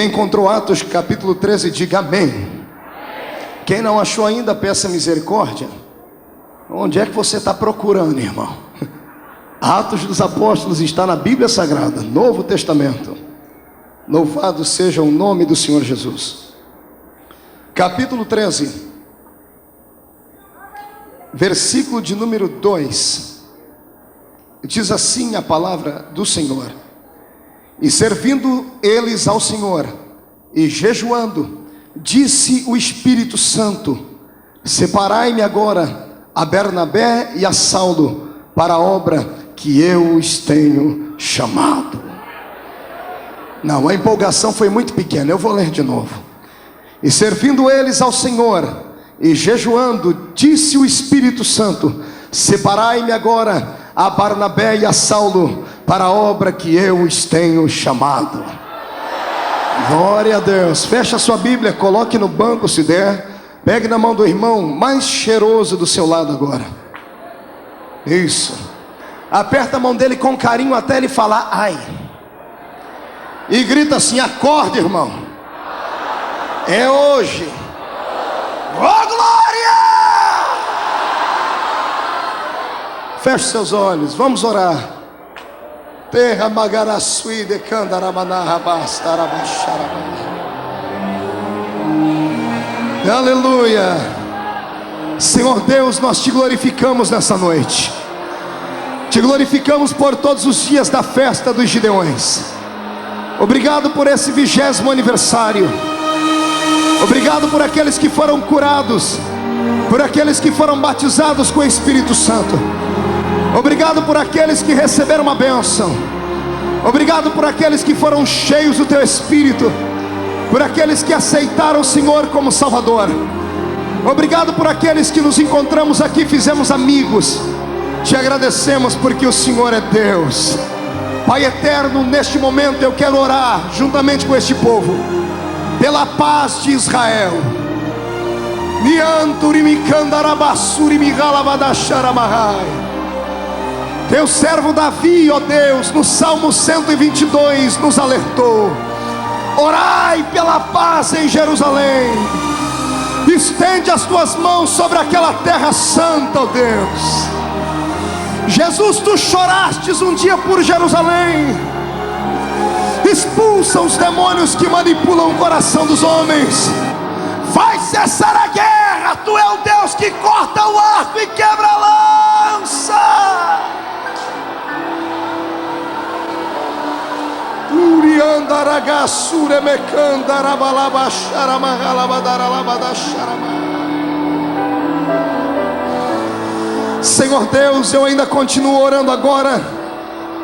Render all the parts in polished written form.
Quem encontrou Atos capítulo 13, diga amém. Quem não achou ainda, peça misericórdia. Onde é que você está procurando, irmão? Atos dos Apóstolos está na Bíblia Sagrada, Novo Testamento. Louvado seja o nome do Senhor Jesus. Capítulo 13, versículo de número 2. Diz assim a palavra do Senhor: e servindo eles ao Senhor e jejuando, disse o Espírito Santo: separai-me agora a Bernabé e a Saulo para a obra que eu os tenho chamado. Não, a empolgação foi muito pequena, eu vou ler de novo. E servindo eles ao Senhor e jejuando, disse o Espírito Santo: separai-me agora a Barnabé e a Saulo para a obra que eu os tenho chamado. Glória a Deus. Feche a sua Bíblia, coloque no banco se der. Pegue na mão do irmão mais cheiroso do seu lado agora. Isso. Aperta a mão dele com carinho até ele falar ai. E grita assim: acorda, irmão. É hoje. Oh, glória! Feche seus olhos, vamos orar. Terra magarasui de candaramana bastarabacharabá. Aleluia. Senhor Deus, nós te glorificamos nessa noite. Te glorificamos por todos os dias da festa dos Gideões. Obrigado por esse 20º aniversário. Obrigado por aqueles que foram curados, por aqueles que foram batizados com o Espírito Santo. Obrigado por aqueles que receberam uma bênção. Obrigado por aqueles que foram cheios do teu Espírito, por aqueles que aceitaram o Senhor como Salvador. Obrigado por aqueles que nos encontramos aqui, fizemos amigos. Te agradecemos porque o Senhor é Deus. Pai eterno, neste momento eu quero orar juntamente com este povo pela paz de Israel. Teu servo Davi, ó Deus, no Salmo 122 nos alertou: orai pela paz em Jerusalém. Estende as tuas mãos sobre aquela terra santa, ó Deus. Jesus, tu chorastes um dia por Jerusalém. Expulsa os demônios que manipulam o coração dos homens. Vai cessar a guerra. Tu é o Deus que corta o arco e quebra a lança. Senhor Deus, eu ainda continuo orando agora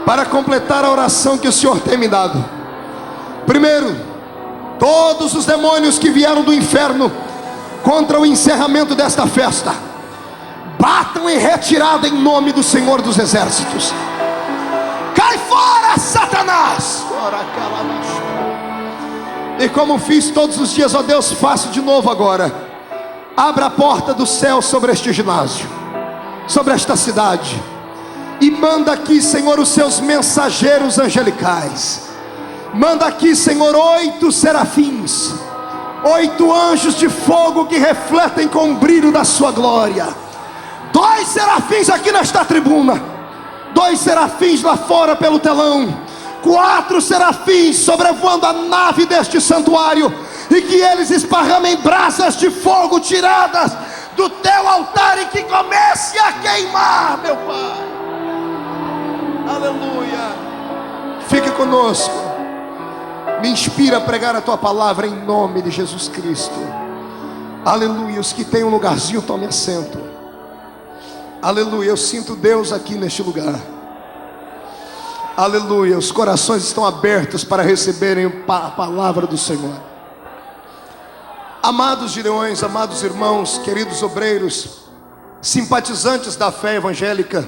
para completar a oração que o Senhor tem me dado. Primeiro, todos os demônios que vieram do inferno contra o encerramento desta festa, batam em retirada em nome do Senhor dos Exércitos. Cai fora, Satanás! E como fiz todos os dias, ó Deus, faço de novo agora. Abra a porta do céu sobre este ginásio, sobre esta cidade, e manda aqui, Senhor, os seus mensageiros angelicais. Manda aqui, Senhor, 8 serafins, 8 anjos de fogo que refletem com o brilho da sua glória. 2 serafins aqui nesta tribuna, 2 serafins lá fora pelo telão, 4 serafins sobrevoando a nave deste santuário, e que eles esparramem brasas de fogo tiradas do teu altar e que comece a queimar, meu Pai. Aleluia. Fique conosco. Me inspira a pregar a tua palavra em nome de Jesus Cristo. Aleluia. Os que têm um lugarzinho, tome assento. Aleluia. Eu sinto Deus aqui neste lugar. Aleluia. Os corações estão abertos para receberem a palavra do Senhor. Amados Gideões, amados irmãos, queridos obreiros, simpatizantes da fé evangélica,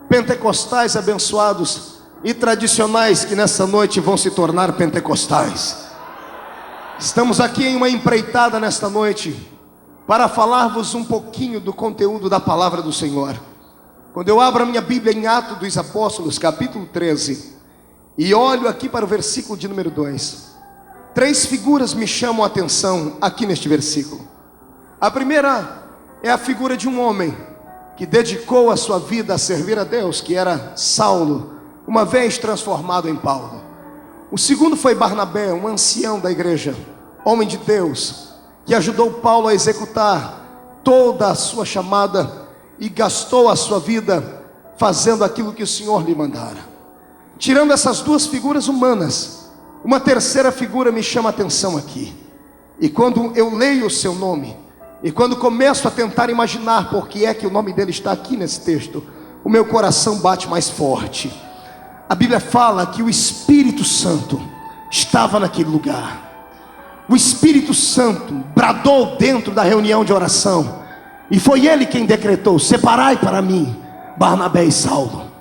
pentecostais abençoados e tradicionais que nessa noite vão se tornar pentecostais. Estamos aqui em uma empreitada nesta noite para falar-vos um pouquinho do conteúdo da palavra do Senhor. Quando eu abro a minha Bíblia em Atos dos Apóstolos, capítulo 13, e olho aqui para o versículo de número 2, Três figuras me chamam a atenção aqui neste versículo. A primeira é a figura de um homem que dedicou a sua vida a servir a Deus, que era Saulo, uma vez transformado em Paulo. O segundo foi Barnabé, um ancião da igreja, homem de Deus, que ajudou Paulo a executar toda a sua chamada e gastou a sua vida fazendo aquilo que o Senhor lhe mandara. Tirando essas duas figuras humanas, uma terceira figura me chama a atenção aqui. E quando eu leio o seu nome, e quando começo a tentar imaginar por que é que o nome dele está aqui nesse texto, o meu coração bate mais forte. A Bíblia fala que o Espírito Santo estava naquele lugar. O Espírito Santo bradou dentro da reunião de oração, e foi ele quem decretou: separai para mim Barnabé e Saulo.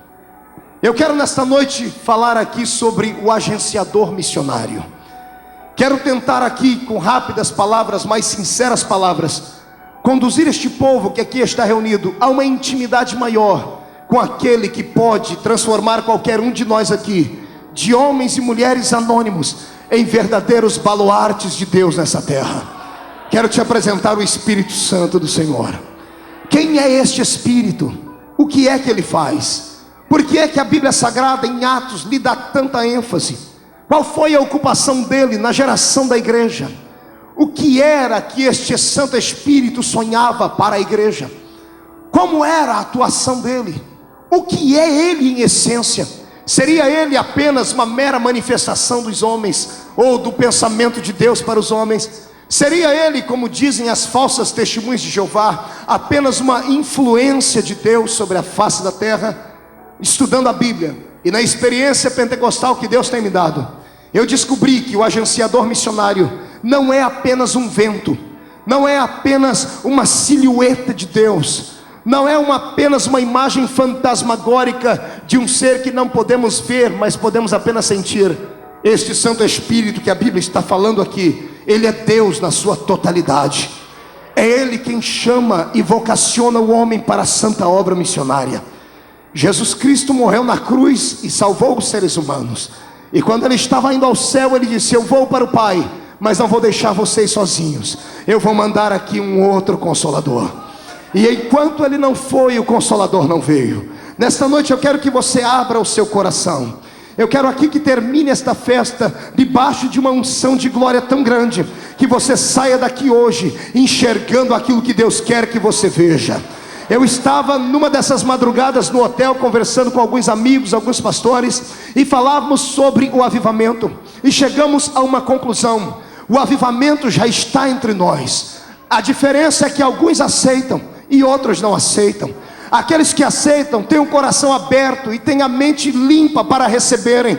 Eu quero nesta noite falar aqui sobre o agenciador missionário. Quero tentar aqui, com rápidas palavras, mais sinceras palavras, conduzir este povo que aqui está reunido a uma intimidade maior com aquele que pode transformar qualquer um de nós aqui, de homens e mulheres anônimos, em verdadeiros baluartes de Deus nessa terra. Quero te apresentar o Espírito Santo do Senhor. Quem é este Espírito? O que é que ele faz? Por que é que a Bíblia Sagrada em Atos lhe dá tanta ênfase? Qual foi a ocupação dele na geração da igreja? O que era que este Santo Espírito sonhava para a igreja? Como era a atuação dele? O que é ele em essência? Seria ele apenas uma mera manifestação dos homens, ou do pensamento de Deus para os homens? Seria ele, como dizem as falsas testemunhas de Jeová, apenas uma influência de Deus sobre a face da terra? Estudando a Bíblia e na experiência pentecostal que Deus tem me dado, eu descobri que o agenciador missionário não é apenas um vento, não é apenas uma silhueta de Deus, não é apenas uma imagem fantasmagórica de um ser que não podemos ver, mas podemos apenas sentir. Este Santo Espírito que a Bíblia está falando aqui, ele é Deus na sua totalidade. É ele quem chama e vocaciona o homem para a santa obra missionária. Jesus Cristo morreu na cruz e salvou os seres humanos. E quando ele estava indo ao céu, ele disse: eu vou para o Pai, mas não vou deixar vocês sozinhos. Eu vou mandar aqui um outro Consolador. E enquanto ele não foi, o Consolador não veio. Nesta noite eu quero que você abra o seu coração. Eu quero aqui que termine esta festa debaixo de uma unção de glória tão grande, que você saia daqui hoje enxergando aquilo que Deus quer que você veja. Eu estava numa dessas madrugadas no hotel, conversando com alguns amigos, alguns pastores, e falávamos sobre o avivamento, e chegamos a uma conclusão: o avivamento já está entre nós. A diferença é que alguns aceitam e outros não aceitam. Aqueles que aceitam têm o coração aberto e têm a mente limpa para receberem,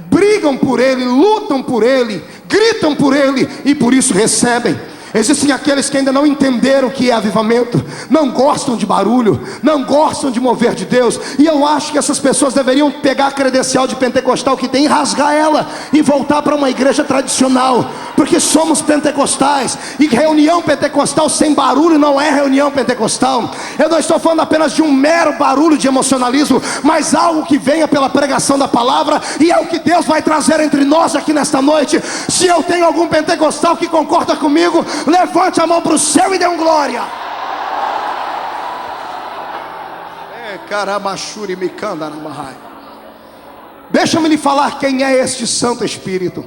brigam por ele, lutam por ele, gritam por ele, e por isso recebem. Existem aqueles que ainda não entenderam o que é avivamento, não gostam de barulho, não gostam de mover de Deus. E eu acho que essas pessoas deveriam pegar a credencial de pentecostal que tem, rasgar ela e voltar para uma igreja tradicional, porque somos pentecostais, e reunião pentecostal sem barulho não é reunião pentecostal. Eu não estou falando apenas de um mero barulho de emocionalismo, mas algo que venha pela pregação da palavra, e é o que Deus vai trazer entre nós aqui nesta noite. Se eu tenho algum pentecostal que concorda comigo, levante a mão para o céu e dê um glória. Deixa-me lhe falar quem é este Santo Espírito,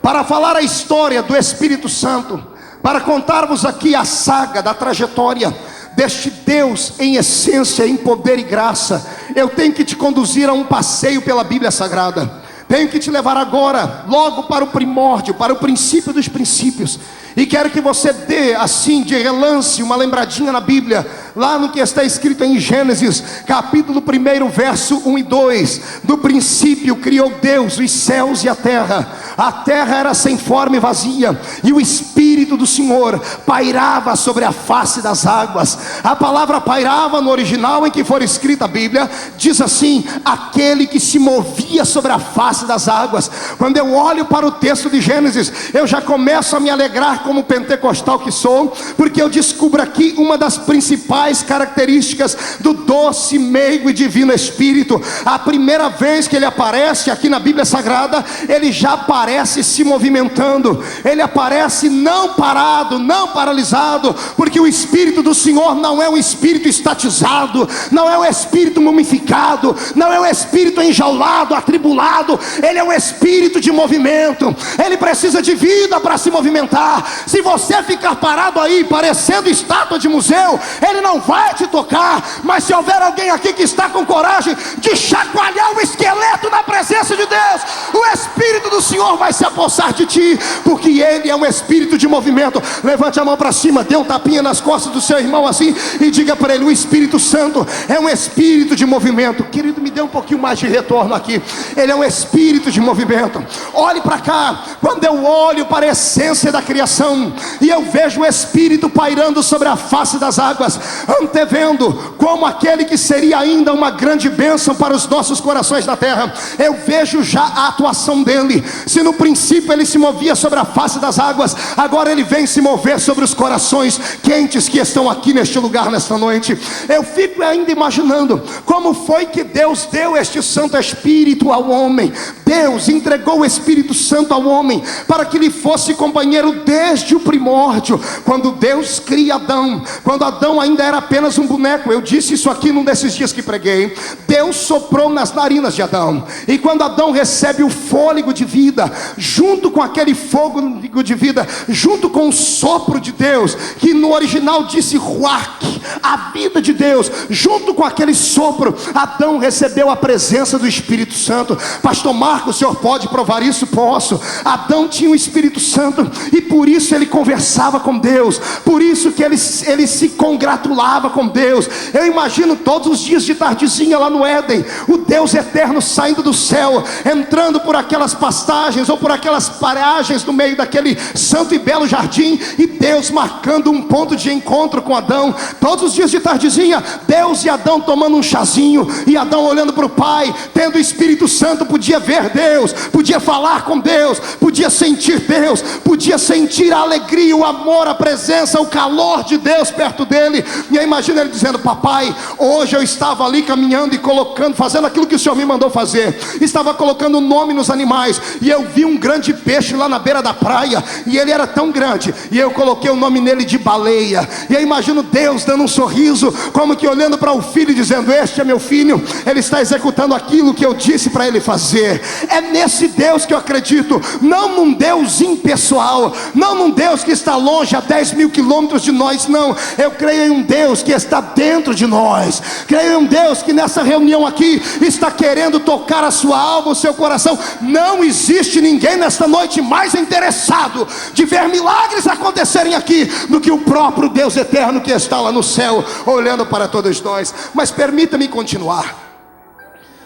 para falar a história do Espírito Santo, para contar-vos aqui a saga da trajetória deste Deus em essência, em poder e graça. Eu tenho que te conduzir a um passeio pela Bíblia Sagrada. Tenho que te levar agora, logo para o primórdio, para o princípio dos princípios. E quero que você dê, assim, de relance, uma lembradinha na Bíblia, lá no que está escrito em Gênesis, capítulo 1, verso 1 e 2. Do princípio criou Deus os céus e a terra. A terra era sem forma e vazia, e o Espírito do Senhor pairava sobre a face das águas. A palavra pairava no original em que for escrita a Bíblia, diz assim: aquele que se movia sobre a face das águas. Quando eu olho para o texto de Gênesis, eu já começo a me alegrar como pentecostal que sou, porque eu descubro aqui uma das principais principais características do doce, meigo e divino Espírito. A primeira vez que ele aparece aqui na Bíblia Sagrada, ele já aparece se movimentando, ele aparece não parado, não paralisado, porque o Espírito do Senhor não é um espírito estatizado, não é um espírito mumificado, não é um espírito enjaulado, atribulado. Ele é um espírito de movimento, ele precisa de vida para se movimentar. Se você ficar parado aí parecendo estátua de museu, ele não vai te tocar. Mas se houver alguém aqui que está com coragem de chacoalhar o esqueleto na presença de Deus, o Espírito do Senhor vai se apossar de ti, porque ele é um espírito de movimento. Levante a mão para cima, dê um tapinha nas costas do seu irmão assim e diga para ele: o Espírito Santo é um espírito de movimento. Querido, me dê um pouquinho mais de retorno aqui. Ele é um espírito de movimento. Olhe para cá. Quando eu olho para a essência da criação e eu vejo o Espírito pairando sobre a face das águas, antevendo como aquele que seria ainda uma grande bênção para os nossos corações na terra, eu vejo já a atuação dele. Se no princípio ele se movia sobre a face das águas, agora ele vem se mover sobre os corações quentes que estão aqui neste lugar nesta noite. Eu fico ainda imaginando como foi que Deus deu este Santo Espírito ao homem. Deus entregou o Espírito Santo ao homem para que lhe fosse companheiro desde o primórdio. Quando Deus cria Adão, quando Adão ainda era apenas um boneco, eu disse isso aqui num desses dias que preguei, Deus soprou nas narinas de Adão, e quando Adão recebe o fôlego de vida, junto com aquele fôlego de vida, junto com o sopro de Deus, que no original disse ruach, a vida de Deus, junto com aquele sopro, Adão recebeu a presença do Espírito Santo. Pastor Marcos, o senhor pode provar isso? Posso. Adão tinha o Espírito Santo, e por isso ele conversava com Deus, por isso que ele se congratulava com Deus. Eu imagino todos os dias de tardezinha lá no Éden, o Deus eterno saindo do céu, entrando por aquelas pastagens ou por aquelas paragens no meio daquele santo e belo jardim, e Deus marcando um ponto de encontro com Adão. Todos os dias de tardezinha, Deus e Adão tomando um chazinho, e Adão olhando para o Pai, tendo o Espírito Santo, podia ver Deus, podia falar com Deus, podia sentir Deus, podia sentir a alegria, o amor, a presença, o calor de Deus perto dele. E aí imagina ele dizendo: papai, hoje eu estava ali caminhando e colocando, fazendo aquilo que o Senhor me mandou fazer, estava colocando o nome nos animais, e eu vi um grande peixe lá na beira da praia, e ele era tão grande, e eu coloquei o nome nele de baleia. E aí imagino Deus dando um sorriso, como que olhando para o filho, dizendo: este é meu filho, ele está executando aquilo que eu disse para ele fazer. É nesse Deus que eu acredito, não num Deus impessoal, não num Deus que está longe a 10 mil quilômetros de nós, não. Eu creio em um Deus que está dentro de nós, creio em um Deus que nessa reunião aqui está querendo tocar a sua alma, o seu coração. Não existe ninguém nesta noite mais interessado de ver milagres acontecerem aqui do que o próprio Deus eterno que está lá no céu, olhando para todos nós. Mas permita-me continuar.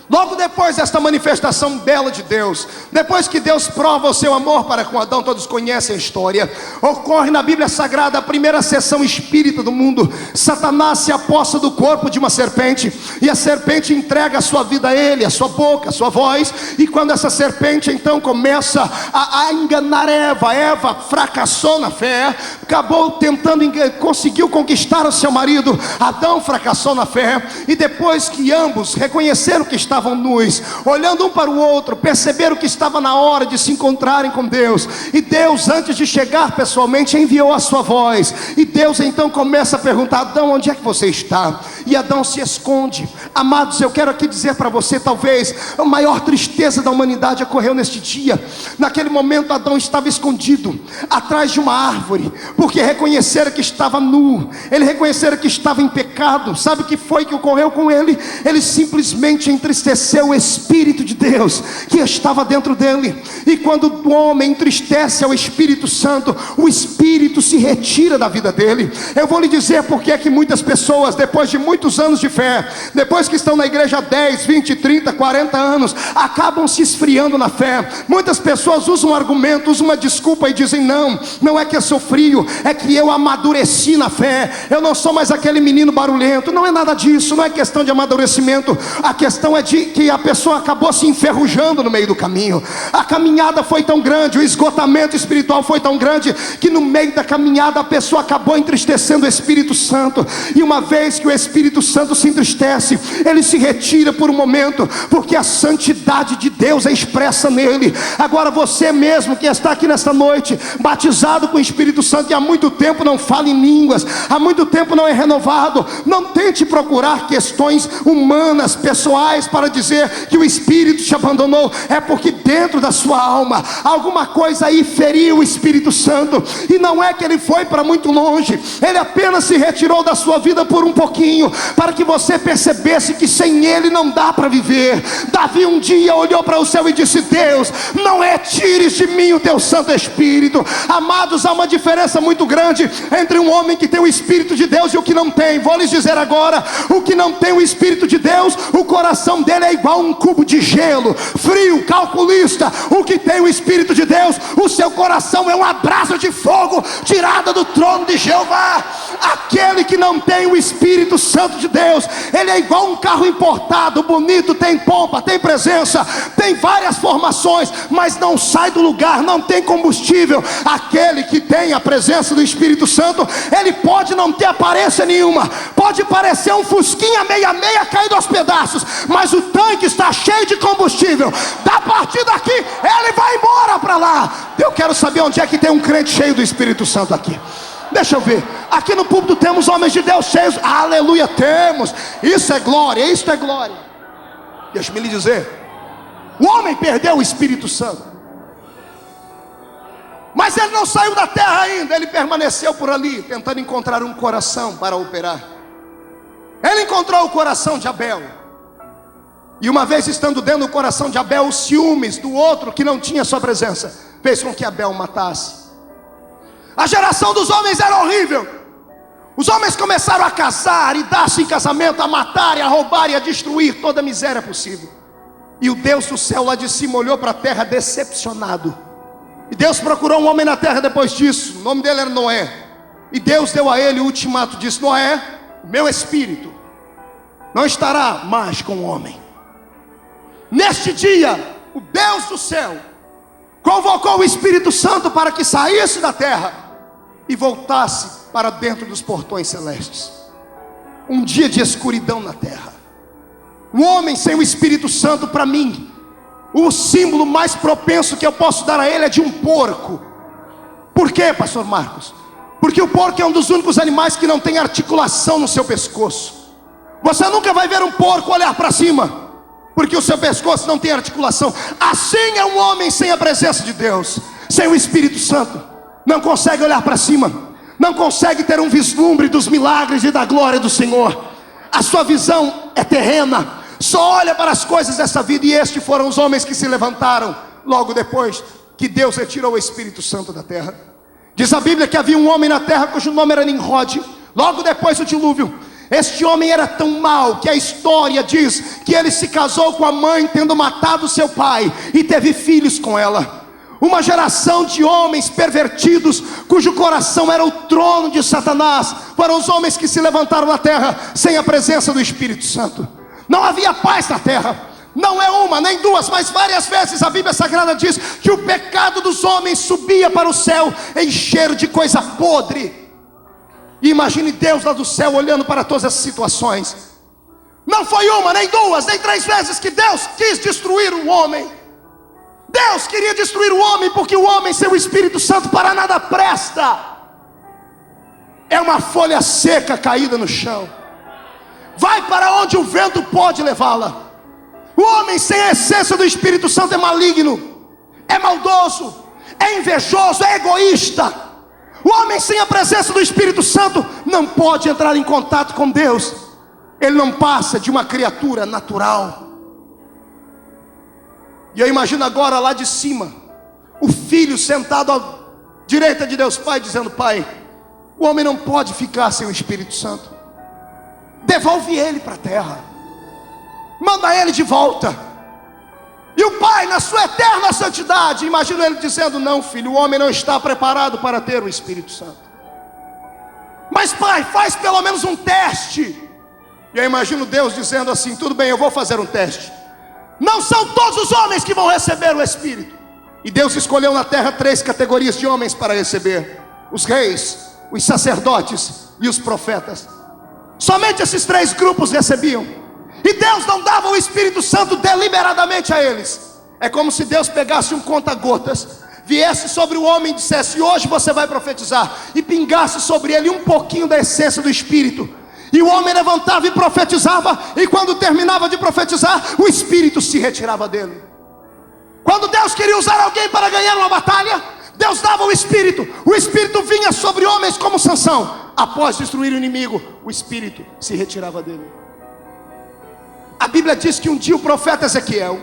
Logo depois desta manifestação bela de Deus, depois que Deus prova o seu amor para com Adão, todos conhecem a história, ocorre na Bíblia Sagrada a primeira sessão espírita do mundo. Satanás se apossa do corpo de uma serpente, e a serpente entrega a sua vida a ele, a sua boca, a sua voz. E quando essa serpente então começa a enganar Eva fracassou na fé, acabou tentando, conseguiu conquistar o seu marido. Adão fracassou na fé, e depois que ambos reconheceram que estavam nus, olhando um para o outro, perceberam que estava na hora de se encontrarem com Deus, e Deus, antes de chegar pessoalmente, enviou a sua voz, e Deus então começa a perguntar: Adão, onde é que você está? E Adão se esconde. Amados, eu quero aqui dizer para você, talvez a maior tristeza da humanidade ocorreu neste dia. Naquele momento Adão estava escondido atrás de uma árvore, porque reconheceram que estava nu, ele reconheceram que estava em pecado. Sabe o que foi que ocorreu com ele? Ele simplesmente entristeceu o Espírito de Deus que estava dentro dele. E quando o homem entristece ao Espírito Santo, o Espírito se retira da vida dele. Eu vou lhe dizer porque é que muitas pessoas, depois de muitos anos de fé, depois que estão na igreja 10, 20, 30, 40 anos, acabam se esfriando na fé. Muitas pessoas usam um argumento, usam uma desculpa e dizem: não é que eu sou frio, é que eu amadureci na fé, eu não sou mais aquele menino barulhento. Não é nada disso, não é questão de amadurecimento. A questão é de que a pessoa acabou se enferrujando no meio do caminho. A caminhada foi tão grande, o esgotamento espiritual foi tão grande, que no meio da caminhada a pessoa acabou entristecendo o Espírito Santo. E uma vez que o Espírito Santo se entristece, ele se retira por um momento, porque a santidade de Deus é expressa nele. Agora você mesmo que está aqui nesta noite, batizado com o Espírito Santo e há muito tempo não fala em línguas, há muito tempo não é renovado, não tente procurar questões humanas, pessoais, para dizer que o Espírito te abandonou. É porque dentro da sua alma alguma coisa aí feriu o Espírito Santo. E não é que ele foi para muito longe, ele apenas se retirou da sua vida por um pouquinho, para que você percebesse que sem ele não dá para viver. Davi um dia olhou para o céu e disse: Deus, não retires de mim o teu Santo Espírito. Amados, há uma diferença muito grande entre um homem que tem o Espírito de Deus e o que não tem. Vou lhes dizer agora: o que não tem o Espírito de Deus, o coração dele é igual a um cubo de gelo, frio, calculista. O que tem o Espírito de Deus, o seu coração é uma brasa de fogo tirada do trono de Jeová. Aquele que não tem o Espírito Santo de Deus, ele é igual um carro importado, bonito, tem pompa, tem presença, tem várias formações, mas não sai do lugar, não tem combustível. Aquele que tem a presença do Espírito Santo, ele pode não ter aparência nenhuma, pode parecer um fusquinha meia caído aos pedaços, mas o tanque está cheio de combustível. Da partir daqui, ele vai embora para lá. Eu quero saber onde é que tem um crente cheio do Espírito Santo aqui. Deixa eu ver, aqui no púlpito temos homens de Deus cheios. Aleluia, temos. Isso é glória, isso é glória. Deixa-me lhe dizer, o homem perdeu o Espírito Santo, mas ele não saiu da terra ainda. Ele permaneceu por ali, tentando encontrar um coração para operar. Ele encontrou o coração de Abel. E uma vez estando dentro do coração de Abel, os ciúmes do outro que não tinha sua presença fez com que Abel matasse. A geração dos homens era horrível. Os homens começaram a casar e dar-se em casamento, a matar, a roubar e a destruir toda a miséria possível. E o Deus do céu lá de cima olhou para a terra decepcionado. E Deus procurou um homem na terra depois disso. O nome dele era Noé. E Deus deu a ele o ultimato, disse: Noé, o meu espírito não estará mais com o homem. Neste dia, o Deus do céu convocou o Espírito Santo para que saísse da terra e voltasse para dentro dos portões celestes. Um dia de escuridão na terra. Um homem sem o Espírito Santo, para mim, o símbolo mais propenso que eu posso dar a ele é de um porco. Por quê, pastor Marcos? Porque o porco é um dos únicos animais que não tem articulação no seu pescoço. Você nunca vai ver um porco olhar para cima, porque o seu pescoço não tem articulação. Assim é um homem sem a presença de Deus, sem o Espírito Santo. Não consegue olhar para cima, não consegue ter um vislumbre dos milagres e da glória do Senhor. A sua visão é terrena, só olha para as coisas dessa vida. E estes foram os homens que se levantaram logo depois que Deus retirou o Espírito Santo da terra. Diz a Bíblia que havia um homem na terra cujo nome era Nimrod, logo depois do dilúvio. Este homem era tão mau que a história diz que ele se casou com a mãe, tendo matado seu pai, e teve filhos com ela. Uma geração de homens pervertidos, cujo coração era o trono de Satanás, foram os homens que se levantaram na terra sem a presença do Espírito Santo. Não havia paz na terra. Não é uma, nem duas, mas várias vezes a Bíblia Sagrada diz que o pecado dos homens subia para o céu em cheiro de coisa podre. E imagine Deus lá do céu olhando para todas essas situações. Não foi uma, nem duas, nem três vezes que Deus quis destruir o homem. Deus queria destruir o homem, porque o homem sem o Espírito Santo para nada presta. É uma folha seca caída no chão, vai para onde o vento pode levá-la. O homem sem a essência do Espírito Santo é maligno, é maldoso, é invejoso, é egoísta. O homem sem a presença do Espírito Santo não pode entrar em contato com Deus. Ele não passa de uma criatura natural. E eu imagino agora lá de cima o filho sentado à direita de Deus Pai, dizendo: Pai, o homem não pode ficar sem o Espírito Santo. Devolve ele para a terra, manda ele de volta. E o pai, na sua eterna santidade, imagino ele dizendo: não, filho, o homem não está preparado para ter o Espírito Santo. Mas pai, faz pelo menos um teste. E eu imagino Deus dizendo assim: tudo bem, eu vou fazer um teste. Não são todos os homens que vão receber o Espírito. E Deus escolheu na terra 3 categorias de homens para receber: os reis, os sacerdotes e os profetas. Somente esses 3 grupos recebiam. E Deus não dava o Espírito Santo deliberadamente a eles. É como se Deus pegasse um conta-gotas, viesse sobre o homem e dissesse: hoje você vai profetizar, e pingasse sobre ele um pouquinho da essência do Espírito. E o homem levantava e profetizava, e quando terminava de profetizar, o Espírito se retirava dele. Quando Deus queria usar alguém para ganhar uma batalha, Deus dava o Espírito vinha sobre homens como Sansão. Após destruir o inimigo, o Espírito se retirava dele. A Bíblia diz que um dia o profeta Ezequiel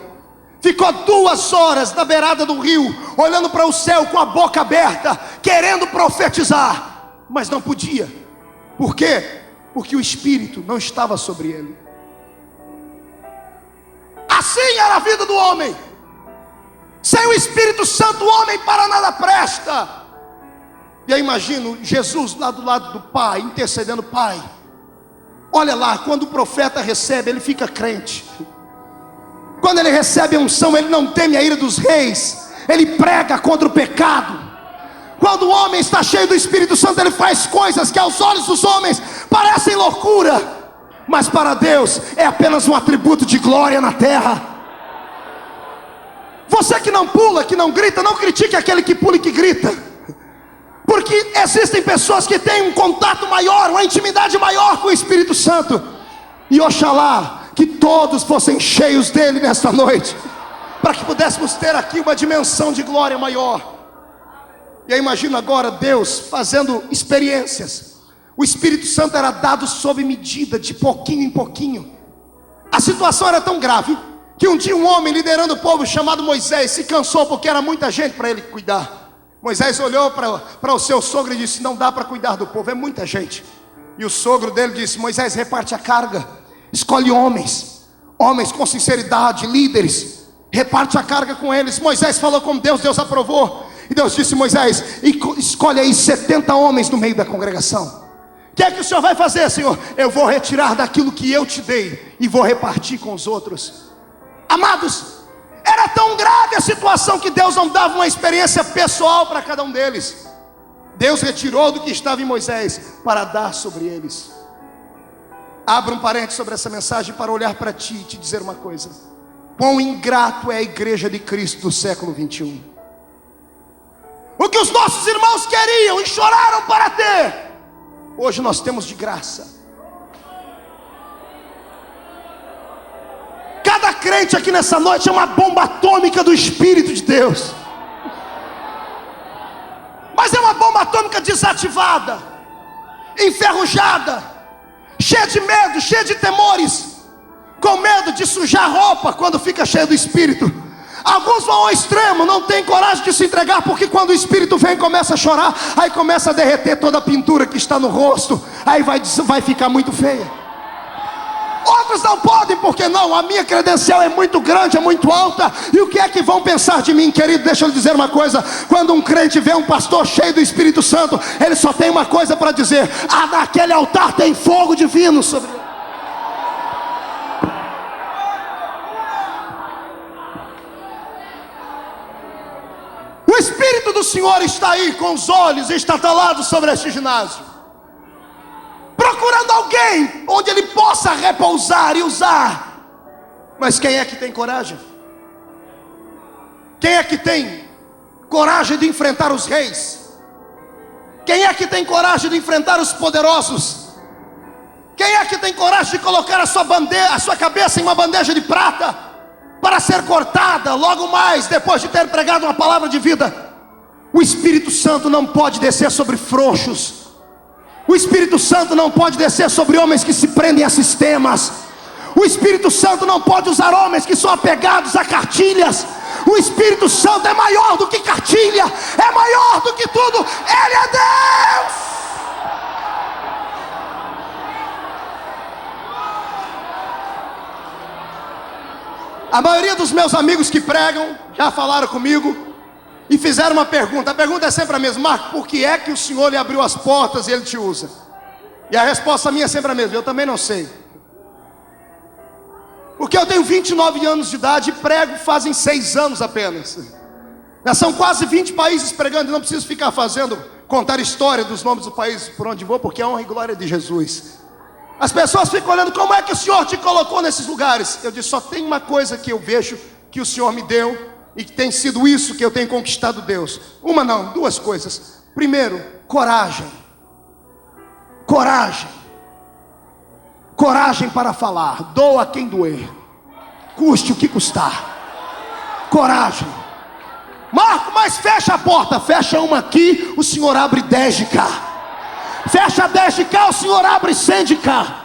ficou 2 horas na beirada do rio, olhando para o céu com a boca aberta, querendo profetizar, mas não podia. Por quê? Porque o Espírito não estava sobre ele. Assim era a vida do homem. Sem o Espírito Santo, o homem para nada presta. E eu imagino Jesus lá do lado do Pai, intercedendo: Pai, olha lá, quando o profeta recebe, ele fica crente. Quando ele recebe a unção, ele não teme a ira dos reis, ele prega contra o pecado. Quando o homem está cheio do Espírito Santo, ele faz coisas que aos olhos dos homens parecem loucura, mas para Deus é apenas um atributo de glória na terra. Você que não pula, que não grita, não critique aquele que pula e que grita, porque existem pessoas que têm um contato maior, uma intimidade maior com o Espírito Santo. E oxalá que todos fossem cheios dele nesta noite, para que pudéssemos ter aqui uma dimensão de glória maior. E eu imagino agora Deus fazendo experiências. O Espírito Santo era dado sob medida, de pouquinho em pouquinho. A situação era tão grave que um dia um homem liderando o povo chamado Moisés se cansou, porque era muita gente para ele cuidar. Moisés olhou para o seu sogro e disse: não dá para cuidar do povo, é muita gente. E o sogro dele disse: Moisés, reparte a carga, escolhe homens com sinceridade, líderes, reparte a carga com eles. Moisés falou com Deus, Deus aprovou. E Deus disse: Moisés, escolhe aí 70 homens no meio da congregação. O que é que o Senhor vai fazer, Senhor? Eu vou retirar daquilo que eu te dei e vou repartir com os outros. Amados, era tão grave a situação que Deus não dava uma experiência pessoal para cada um deles. Deus retirou do que estava em Moisés para dar sobre eles. Abra um parênteses sobre essa mensagem para olhar para ti e te dizer uma coisa: quão ingrato é a igreja de Cristo do século 21. O que os nossos irmãos queriam e choraram para ter, hoje nós temos de graça. Cada crente aqui nessa noite é uma bomba atômica do Espírito de Deus. Mas é uma bomba atômica desativada, enferrujada, cheia de medo, cheia de temores, com medo de sujar a roupa quando fica cheio do Espírito. Alguns vão ao extremo, não tem coragem de se entregar, porque quando o Espírito vem começa a chorar, aí começa a derreter toda a pintura que está no rosto, aí vai ficar muito feia. Outros não podem, porque não, a minha credencial é muito grande, é muito alta, e o que é que vão pensar de mim? Querido, deixa eu lhe dizer uma coisa: quando um crente vê um pastor cheio do Espírito Santo, ele só tem uma coisa para dizer: ah, naquele altar tem fogo divino sobre ele. O Espírito do Senhor está aí com os olhos estatalados sobre este ginásio, procurando alguém onde ele possa repousar e usar. Mas quem é que tem coragem? Quem é que tem coragem de enfrentar os reis? Quem é que tem coragem de enfrentar os poderosos? Quem é que tem coragem de colocar a sua cabeça em uma bandeja de prata para ser cortada logo mais depois de ter pregado uma palavra de vida? O Espírito Santo não pode descer sobre frouxos. O Espírito Santo não pode descer sobre homens que se prendem a sistemas. O Espírito Santo não pode usar homens que são apegados a cartilhas. O Espírito Santo é maior do que cartilha, é maior do que tudo. Ele é Deus. A maioria dos meus amigos que pregam já falaram comigo e fizeram uma pergunta. A pergunta é sempre a mesma: Marco, por que é que o Senhor lhe abriu as portas e Ele te usa? E a resposta minha é sempre a mesma: eu também não sei. Porque eu tenho 29 anos de idade e prego fazem 6 anos apenas. Já são quase 20 países pregando e não preciso ficar contar história dos nomes do país por onde vou, porque é a honra e glória de Jesus. As pessoas ficam olhando, como é que o Senhor te colocou nesses lugares? Eu disse, só tem uma coisa que eu vejo que o Senhor me deu e que tem sido isso que eu tenho conquistado Deus. Uma não, 2 coisas. Primeiro, coragem. Coragem. Coragem para falar, doa quem doer, custe o que custar. Coragem. Marco, mas fecha a porta. Fecha uma aqui, o Senhor abre 10 de cá. Fecha 10 de cá, o Senhor abre 100 de cá.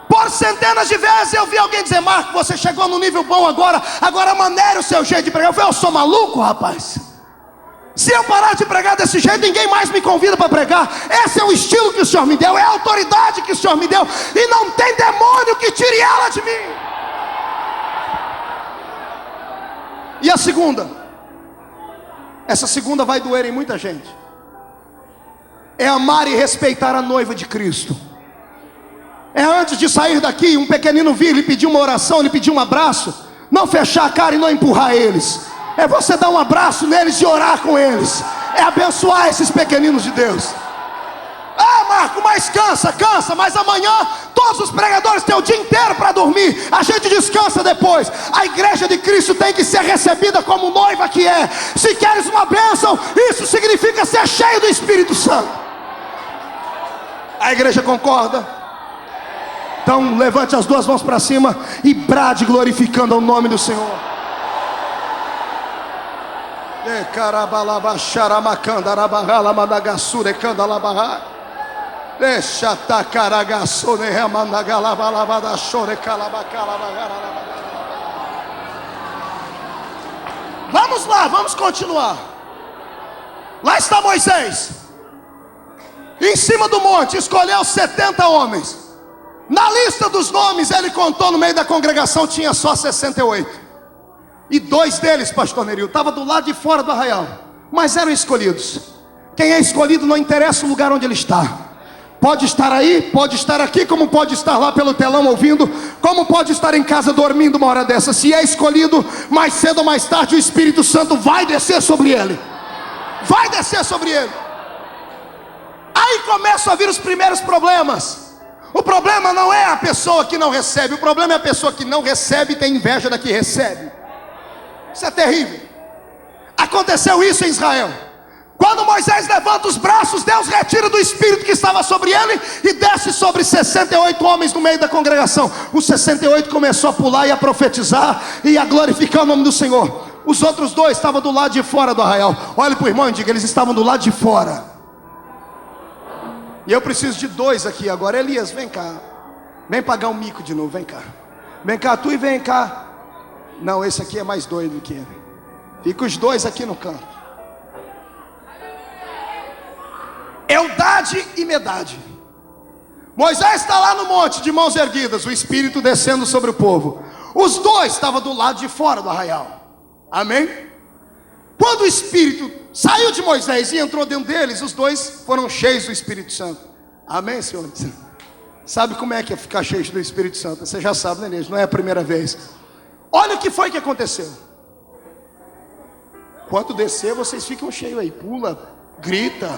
Por centenas de vezes eu vi alguém dizer, Marco, você chegou no nível bom agora maneira o seu jeito de pregar. Eu falei, eu sou maluco, rapaz? Se eu parar de pregar desse jeito, ninguém mais me convida para pregar. Esse é o estilo que o Senhor me deu, é a autoridade que o Senhor me deu, e não tem demônio que tire ela de mim. E a segunda, essa segunda vai doer em muita gente, é amar e respeitar a noiva de Cristo. É antes de sair daqui, um pequenino vir lhe pedir uma oração, lhe pedir um abraço, não fechar a cara e não empurrar eles. É você dar um abraço neles e orar com eles. É abençoar esses pequeninos de Deus. Ah, Marco, mas cansa, mas amanhã todos os pregadores têm o dia inteiro para dormir. A gente descansa depois. A igreja de Cristo tem que ser recebida como noiva que é. Se queres uma bênção, isso significa ser cheio do Espírito Santo. A igreja concorda? Então levante as 2 mãos para cima e brade glorificando o nome do Senhor. Vamos lá, vamos continuar. Lá está Moisés, em cima do monte, escolheu 70 homens. Na lista dos nomes, ele contou no meio da congregação, tinha só 68. E 2 deles, pastor Neril, estavam do lado de fora do arraial, mas eram escolhidos. Quem é escolhido não interessa o lugar onde ele está. Pode estar aí, pode estar aqui, como pode estar lá pelo telão ouvindo, como pode estar em casa dormindo uma hora dessa. Se é escolhido, mais cedo ou mais tarde o Espírito Santo vai descer sobre ele. Vai descer sobre ele. Aí começam a vir os primeiros problemas. O problema não é a pessoa que não recebe, o problema é a pessoa que não recebe e tem inveja da que recebe. Isso é terrível. Aconteceu isso em Israel. Quando Moisés levanta os braços, Deus retira do Espírito que estava sobre ele e desce sobre 68 homens no meio da congregação. Os 68 começou a pular e a profetizar e a glorificar o nome do Senhor. Os outros 2 estavam do lado de fora do arraial. Olhe para o irmão e diga, eles estavam do lado de fora. E eu preciso de 2 aqui agora. Elias, vem cá. Vem pagar um mico de novo, vem cá. Vem cá tu e vem cá. Não, esse aqui é mais doido que ele. Fica os 2 aqui no canto. Eldade e Medade. Moisés está lá no monte de mãos erguidas, o Espírito descendo sobre o povo. Os 2 estavam do lado de fora do arraial. Amém? Quando o Espírito saiu de Moisés e entrou dentro deles, os 2 foram cheios do Espírito Santo. Amém, senhores? Sabe como é que é ficar cheio do Espírito Santo? Você já sabe, né, Inês? Não é a primeira vez. Olha o que foi que aconteceu. Quando descer, vocês ficam cheios aí. Pula, grita.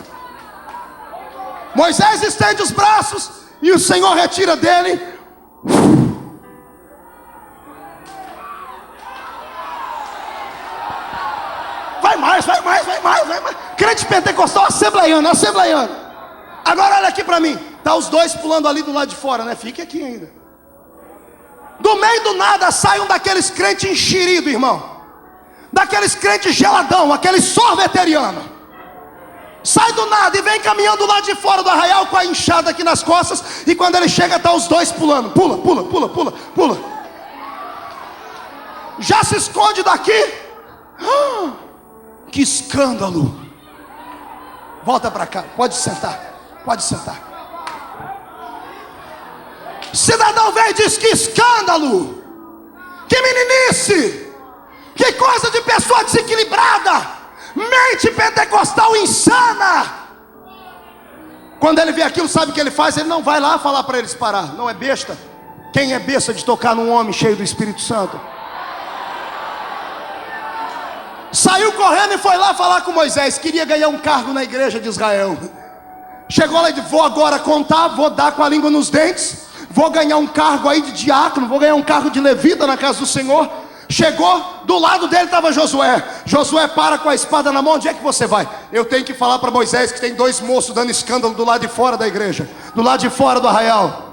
Moisés estende os braços e o Senhor retira dele. Vai mais. Crente pentecostal assembleiano. Agora olha aqui para mim. Tá os 2 pulando ali do lado de fora, né? Fique aqui ainda. Do meio do nada sai um daqueles crentes enxerido, irmão. Daqueles crentes geladão, aquele sorveteriano. Sai do nada e vem caminhando lá de fora do arraial com a enxada aqui nas costas. E quando ele chega, tá os 2 pulando. Pula. Já se esconde daqui. Que escândalo. Volta para cá, pode sentar. Cidadão veio e diz, que escândalo, que meninice, que coisa de pessoa desequilibrada, mente pentecostal insana. Quando ele vê aquilo, sabe o que ele faz? Ele não vai lá falar para eles parar, não é besta. Quem é besta de tocar num homem cheio do Espírito Santo? Saiu correndo e foi lá falar com Moisés. Queria ganhar um cargo na igreja de Israel. Chegou lá e disse: vou agora contar, vou dar com a língua nos dentes, vou ganhar um cargo aí de diácono, vou ganhar um cargo de levita na casa do Senhor. Chegou, do lado dele estava Josué. Josué para com a espada na mão. Onde é que você vai? Eu tenho que falar para Moisés que tem 2 moços dando escândalo do lado de fora da igreja, do lado de fora do arraial.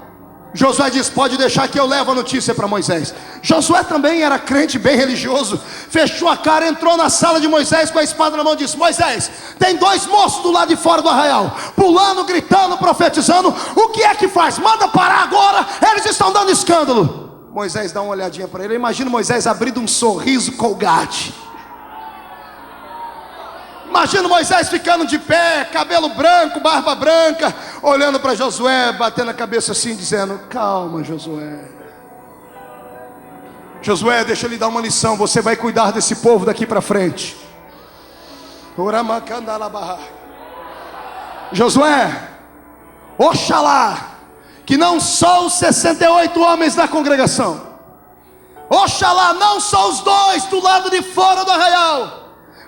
Josué diz: pode deixar que eu levo a notícia para Moisés. Josué também era crente, bem religioso. Fechou a cara, entrou na sala de Moisés com a espada na mão e disse: Moisés, tem 2 moços do lado de fora do arraial, pulando, gritando, profetizando. O que é que faz? Manda parar agora, eles estão dando escândalo. Moisés dá uma olhadinha para ele. Eu imagino Moisés abrindo um sorriso Colgate. Imagina Moisés ficando de pé, cabelo branco, barba branca, olhando para Josué, batendo a cabeça assim, dizendo: calma, Josué. Josué, deixa eu lhe dar uma lição. Você vai cuidar desse povo daqui para frente. Josué, oxalá que não só os 68 homens da congregação, oxalá não só os 2 do lado de fora do arraial,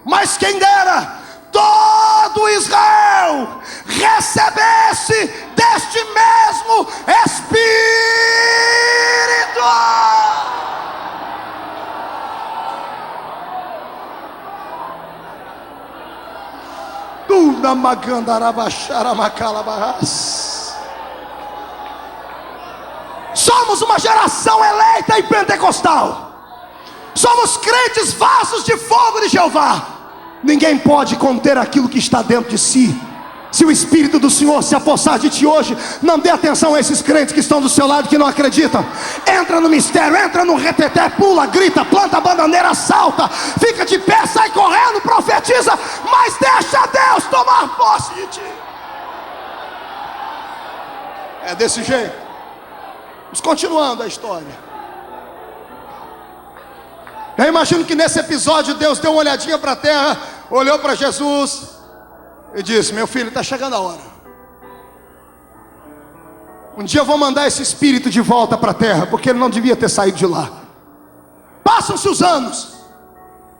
mas quem dera todo Israel recebesse deste mesmo Espírito. Somos uma geração eleita e pentecostal. Somos crentes, vasos de fogo de Jeová. Ninguém pode conter aquilo que está dentro de si. Se o Espírito do Senhor se apossar de ti hoje, não dê atenção a esses crentes que estão do seu lado, que não acreditam. Entra no mistério, entra no reteté, pula, grita, planta a bananeira, salta, fica de pé, sai correndo, profetiza, mas deixa Deus tomar posse de ti. É desse jeito. Vamos continuando a história. Eu imagino que nesse episódio Deus deu uma olhadinha para a terra, olhou para Jesus e disse: meu filho, está chegando a hora. Um dia eu vou mandar esse espírito de volta para a terra, porque ele não devia ter saído de lá. Passam-se os anos,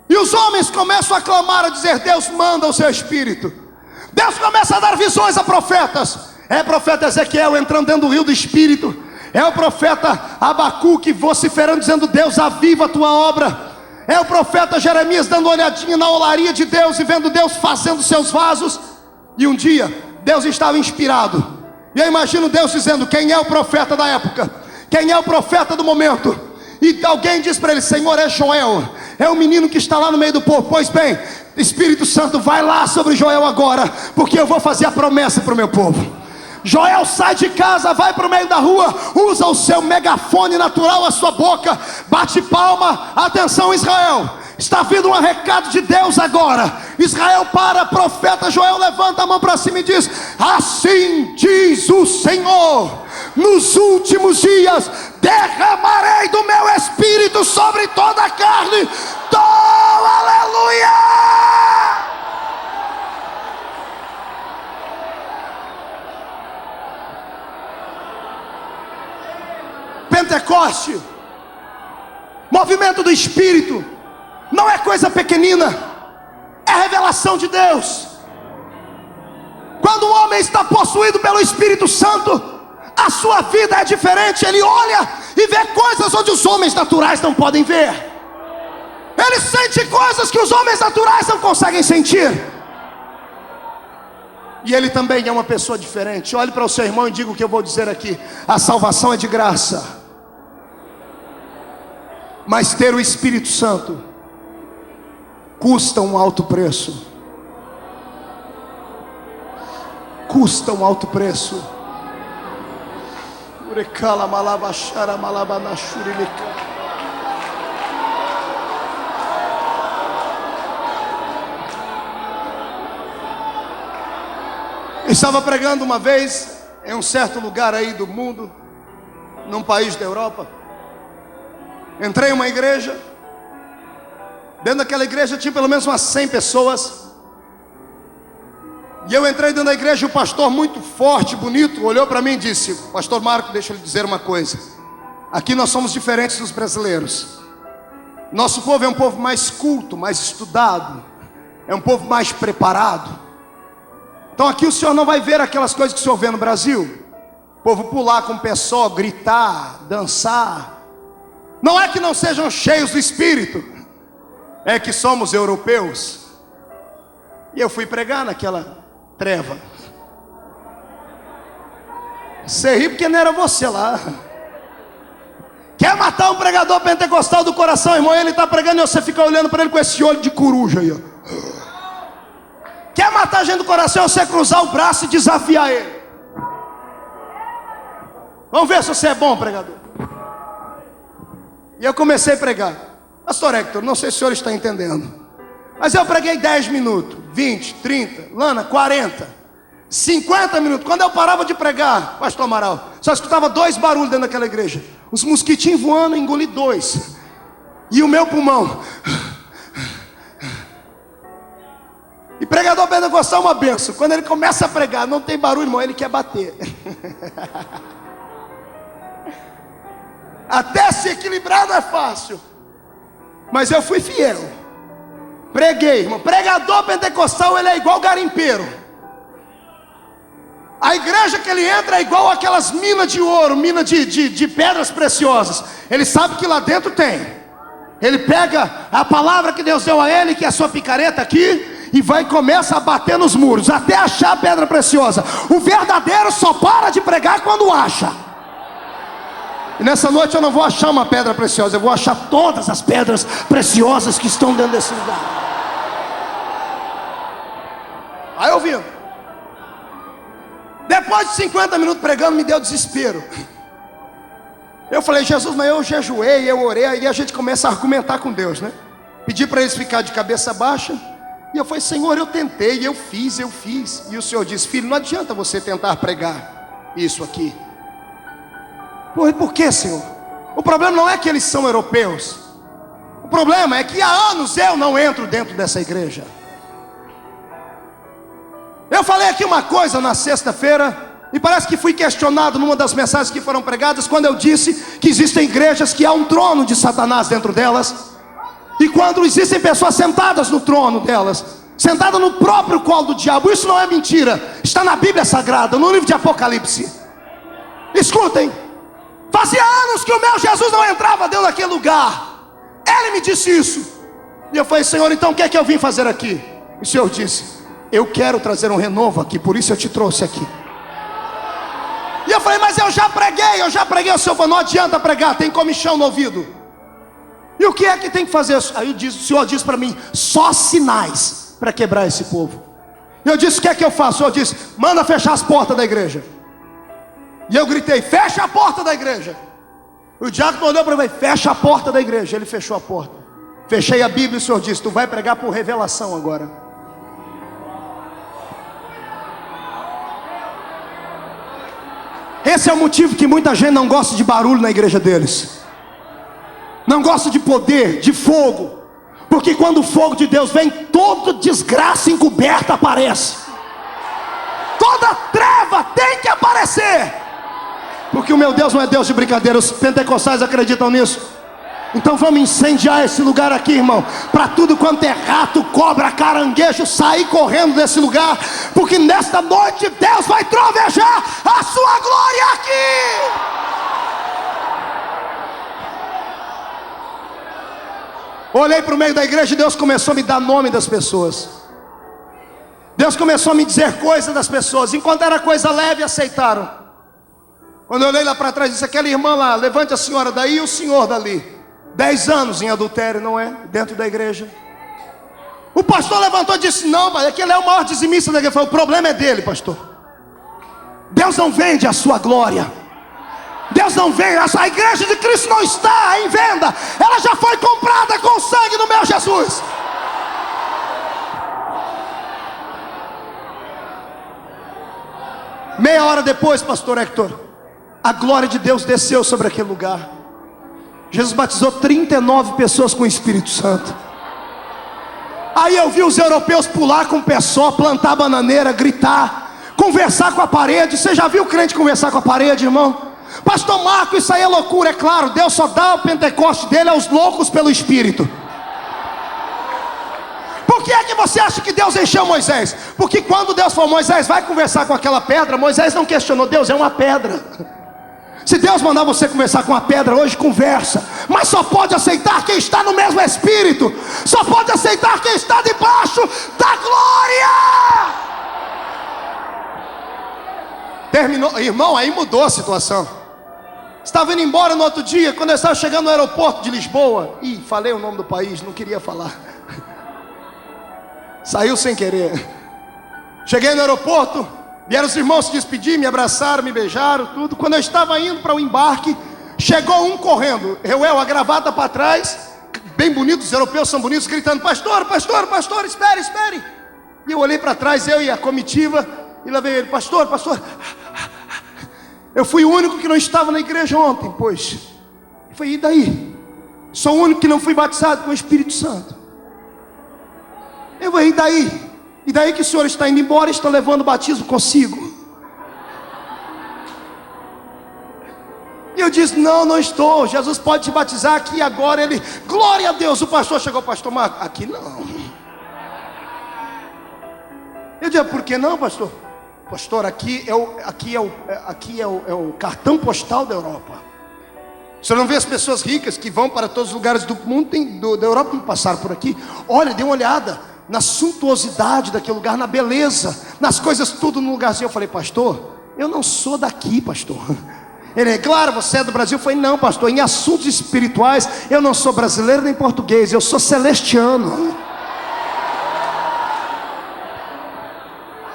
e os homens começam a clamar, a dizer: Deus manda o seu espírito. Deus começa a dar visões a profetas. É o profeta Ezequiel entrando dentro do rio do espírito. É o profeta Abacuque vociferando, dizendo: Deus, aviva a tua obra. É o profeta Jeremias dando uma olhadinha na olaria de Deus e vendo Deus fazendo seus vasos. E um dia Deus estava inspirado, e eu imagino Deus dizendo: quem é o profeta da época? Quem é o profeta do momento? E alguém diz para ele: Senhor, é Joel, é o menino que está lá no meio do povo. Pois bem, Espírito Santo, vai lá sobre Joel agora, porque eu vou fazer a promessa para o meu povo. Joel sai de casa, vai para o meio da rua, usa o seu megafone natural, a sua boca, bate palma. Atenção, Israel, está vindo um recado de Deus agora. Israel para, profeta Joel levanta a mão para cima e diz: assim diz o Senhor, nos últimos dias derramarei do meu espírito sobre toda a carne. Aleluia! Pentecoste, movimento do Espírito, não é coisa pequenina, é revelação de Deus. Quando o homem está possuído pelo Espírito Santo, a sua vida é diferente. Ele olha e vê coisas onde os homens naturais não podem ver. Ele sente coisas que os homens naturais não conseguem sentir. E ele também é uma pessoa diferente. Olhe para o seu irmão e diga o que eu vou dizer aqui: a salvação é de graça, mas ter o Espírito Santo custa um alto preço. Custa um alto preço. Estava pregando uma vez em um certo lugar aí do mundo, num país da Europa. Entrei em uma igreja. Dentro daquela igreja tinha pelo menos umas 100 pessoas. E eu entrei dentro da igreja e o pastor, muito forte, bonito, olhou para mim e disse: Pastor Marco, deixa eu lhe dizer uma coisa. Aqui nós somos diferentes dos brasileiros. Nosso povo é um povo mais culto, mais estudado, é um povo mais preparado. Então aqui o senhor não vai ver aquelas coisas que o senhor vê no Brasil. O povo pular com o pé só, gritar, dançar. Não é que não sejam cheios do Espírito, é que somos europeus. E eu fui pregar naquela treva. Você ri porque não era você lá. Quer matar um pregador pentecostal do coração, irmão? Ele está pregando e você fica olhando para ele com esse olho de coruja aí, ó. Quer matar a gente do coração, você cruzar o braço e desafiar ele. Vamos ver se você é bom pregador. E eu comecei a pregar. Pastor Hector, não sei se o senhor está entendendo, mas eu preguei 10 minutos, 20, 30, Lana, 40, 50 minutos. Quando eu parava de pregar, pastor Amaral, só escutava 2 barulhos dentro daquela igreja. Os mosquitinhos voando, engoli 2. E o meu pulmão. E pregador pentecostal é uma benção. Quando ele começa a pregar, não tem barulho, irmão, ele quer bater. Até se equilibrar não é fácil. Mas eu fui fiel. Preguei, irmão. Pregador pentecostal, ele é igual garimpeiro. A igreja que ele entra é igual aquelas minas de ouro, minas de pedras preciosas. Ele sabe que lá dentro tem. Ele pega a palavra que Deus deu a ele, que é a sua picareta aqui, e vai e começa a bater nos muros, até achar a pedra preciosa. O verdadeiro só para de pregar quando acha. E nessa noite eu não vou achar uma pedra preciosa, eu vou achar todas as pedras preciosas que estão dentro desse lugar. Aí eu vi. Depois de 50 minutos pregando, me deu desespero. Eu falei, Jesus, mas eu jejuei, eu orei. Aí a gente começa a argumentar com Deus, né? Pedi para eles ficar de cabeça baixa. E eu falei, Senhor, eu tentei, eu fiz. E o Senhor disse, filho, não adianta você tentar pregar isso aqui. Por quê, Senhor? O problema não é que eles são europeus. O problema é que há anos eu não entro dentro dessa igreja. Eu falei aqui uma coisa na sexta-feira, e parece que fui questionado numa das mensagens que foram pregadas, quando eu disse que existem igrejas que há um trono de Satanás dentro delas, e quando existem pessoas sentadas no trono delas, sentadas no próprio colo do diabo. Isso não é mentira, está na Bíblia Sagrada, no livro de Apocalipse. Escutem, fazia anos que o meu Jesus não entrava dentro daquele lugar. Ele me disse isso, e eu falei, Senhor, então o que é que eu vim fazer aqui? E o Senhor disse, eu quero trazer um renovo aqui, por isso eu te trouxe aqui. E eu falei, mas eu já preguei. O Senhor falou, não adianta pregar, tem comichão no ouvido. E o que é que tem que fazer? Aí o Senhor disse para mim, só sinais para quebrar esse povo. E eu disse, o que é que eu faço? O Senhor disse, manda fechar as portas da igreja. E eu gritei, fecha a porta da igreja. O diácono olhou para mim, fecha a porta da igreja. Ele fechou a porta. Fechei a Bíblia e o Senhor disse, tu vai pregar por revelação agora. Esse é o motivo que muita gente não gosta de barulho na igreja deles. Não gosta de poder, de fogo. Porque quando o fogo de Deus vem, toda desgraça encoberta aparece. Toda treva tem que aparecer. Porque o meu Deus não é Deus de brincadeira. Os pentecostais acreditam nisso. Então vamos incendiar esse lugar aqui, irmão, para tudo quanto é rato, cobra, caranguejo sair correndo desse lugar, porque nesta noite Deus vai trovejar a sua glória aqui. Olhei para o meio da igreja e Deus começou a me dar nome das pessoas. Deus começou a me dizer coisas das pessoas. Enquanto era coisa leve, aceitaram. Quando eu olhei lá para trás, disse, aquela irmã lá, levante a senhora daí e o senhor dali. 10 anos em adultério, não é? Dentro da igreja. O pastor levantou e disse, não, mas aquele é o maior dizimista da igreja. Falei, o problema é dele, pastor. Deus não vende a sua glória. Deus não vende, a igreja de Cristo não está em venda. Ela já foi comprada com o sangue do meu Jesus. Meia hora depois, pastor Hector, a glória de Deus desceu sobre aquele lugar. Jesus batizou 39 pessoas com o Espírito Santo. Aí eu vi os europeus pular com o pé só, plantar bananeira, gritar, conversar com a parede. Você já viu o crente conversar com a parede, irmão? Pastor Marco, isso aí é loucura. É claro, Deus só dá o Pentecoste dele aos loucos pelo Espírito. Por que é que você acha que Deus encheu Moisés? Porque quando Deus falou, Moisés, vai conversar com aquela pedra, Moisés não questionou, Deus é uma pedra. Se Deus mandar você conversar com a pedra hoje, conversa. Mas só pode aceitar quem está no mesmo Espírito. Só pode aceitar quem está debaixo da glória. Terminou, irmão, aí mudou a situação. Estava indo embora no outro dia, quando eu estava chegando no aeroporto de Lisboa. Ih, falei o nome do país, não queria falar. Saiu sem querer. Cheguei no aeroporto, vieram os irmãos se despedir, me abraçaram, me beijaram, tudo. Quando eu estava indo para o embarque, chegou um correndo, Reuel, a gravata para trás, bem bonito, os europeus são bonitos, gritando, pastor, pastor, pastor, espere, espere. E eu olhei para trás, eu e a comitiva, e lá veio ele, pastor, pastor. Eu fui o único que não estava na igreja ontem, pois. Eu falei, e daí? Sou o único que não fui batizado com o Espírito Santo. Eu falei, e daí? E daí que o senhor está indo embora e está levando o batismo consigo? E eu disse, não, não estou. Jesus pode te batizar aqui agora. Ele, glória a Deus. O pastor chegou, pastor Marco, aqui não. Eu disse, por que não, pastor? Pastor, aqui é o cartão postal da Europa. Você não vê as pessoas ricas que vão para todos os lugares do mundo, da Europa, que passaram por aqui. Olha, dê uma olhada na suntuosidade daquele lugar, na beleza, nas coisas tudo no lugarzinho. Eu falei, pastor, eu não sou daqui, pastor. Ele é, claro, você é do Brasil. Eu falei, não, pastor, em assuntos espirituais eu não sou brasileiro nem português, eu sou celestiano.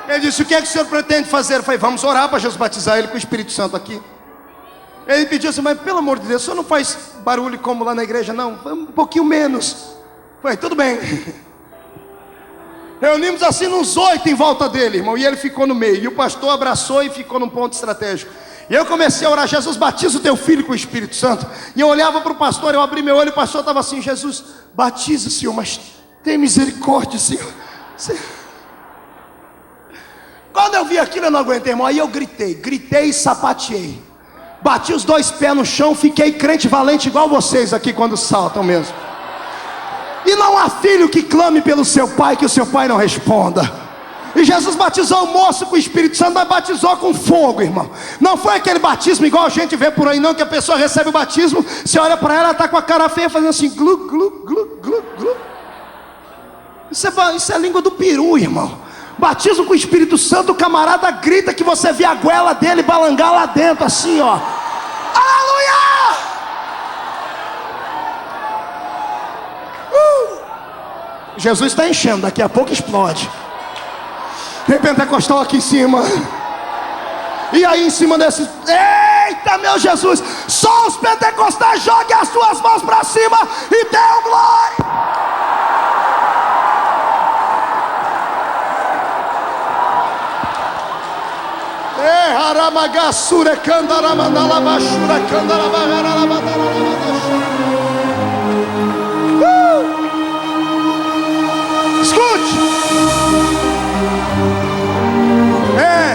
Ele disse, o que é que o senhor pretende fazer? Eu falei, vamos orar para Jesus batizar ele com o Espírito Santo aqui. Ele pediu assim, mas pelo amor de Deus, o senhor não faz barulho como lá na igreja, não? Um pouquinho menos. Eu falei, tudo bem. Reunimos assim uns 8 em volta dele, irmão, e ele ficou no meio. E o pastor abraçou e ficou num ponto estratégico. E eu comecei a orar, Jesus, batiza o teu filho com o Espírito Santo. E eu olhava para o pastor, eu abri meu olho, e o pastor estava assim, Jesus, batiza, Senhor, mas tem misericórdia, Senhor. Quando eu vi aquilo eu não aguentei, irmão. Aí eu gritei e sapateei. Bati os 2 pés no chão, fiquei crente valente igual vocês aqui quando saltam mesmo. E não há filho que clame pelo seu pai que o seu pai não responda. E Jesus batizou o moço com o Espírito Santo, mas batizou com fogo, irmão. Não foi aquele batismo igual a gente vê por aí não, que a pessoa recebe o batismo, você olha para ela, ela está com a cara feia fazendo assim, glu, glu, glu, glu, glu. Isso é a língua do peru, irmão. Batismo com o Espírito Santo, o camarada grita que você vê a goela dele balangar lá dentro, assim, ó. Aleluia! Jesus está enchendo, daqui a pouco explode. Tem pentecostal aqui em cima. E aí em cima desses, eita meu Jesus, só os pentecostais joguem as suas mãos para cima e dêem glória. Escute.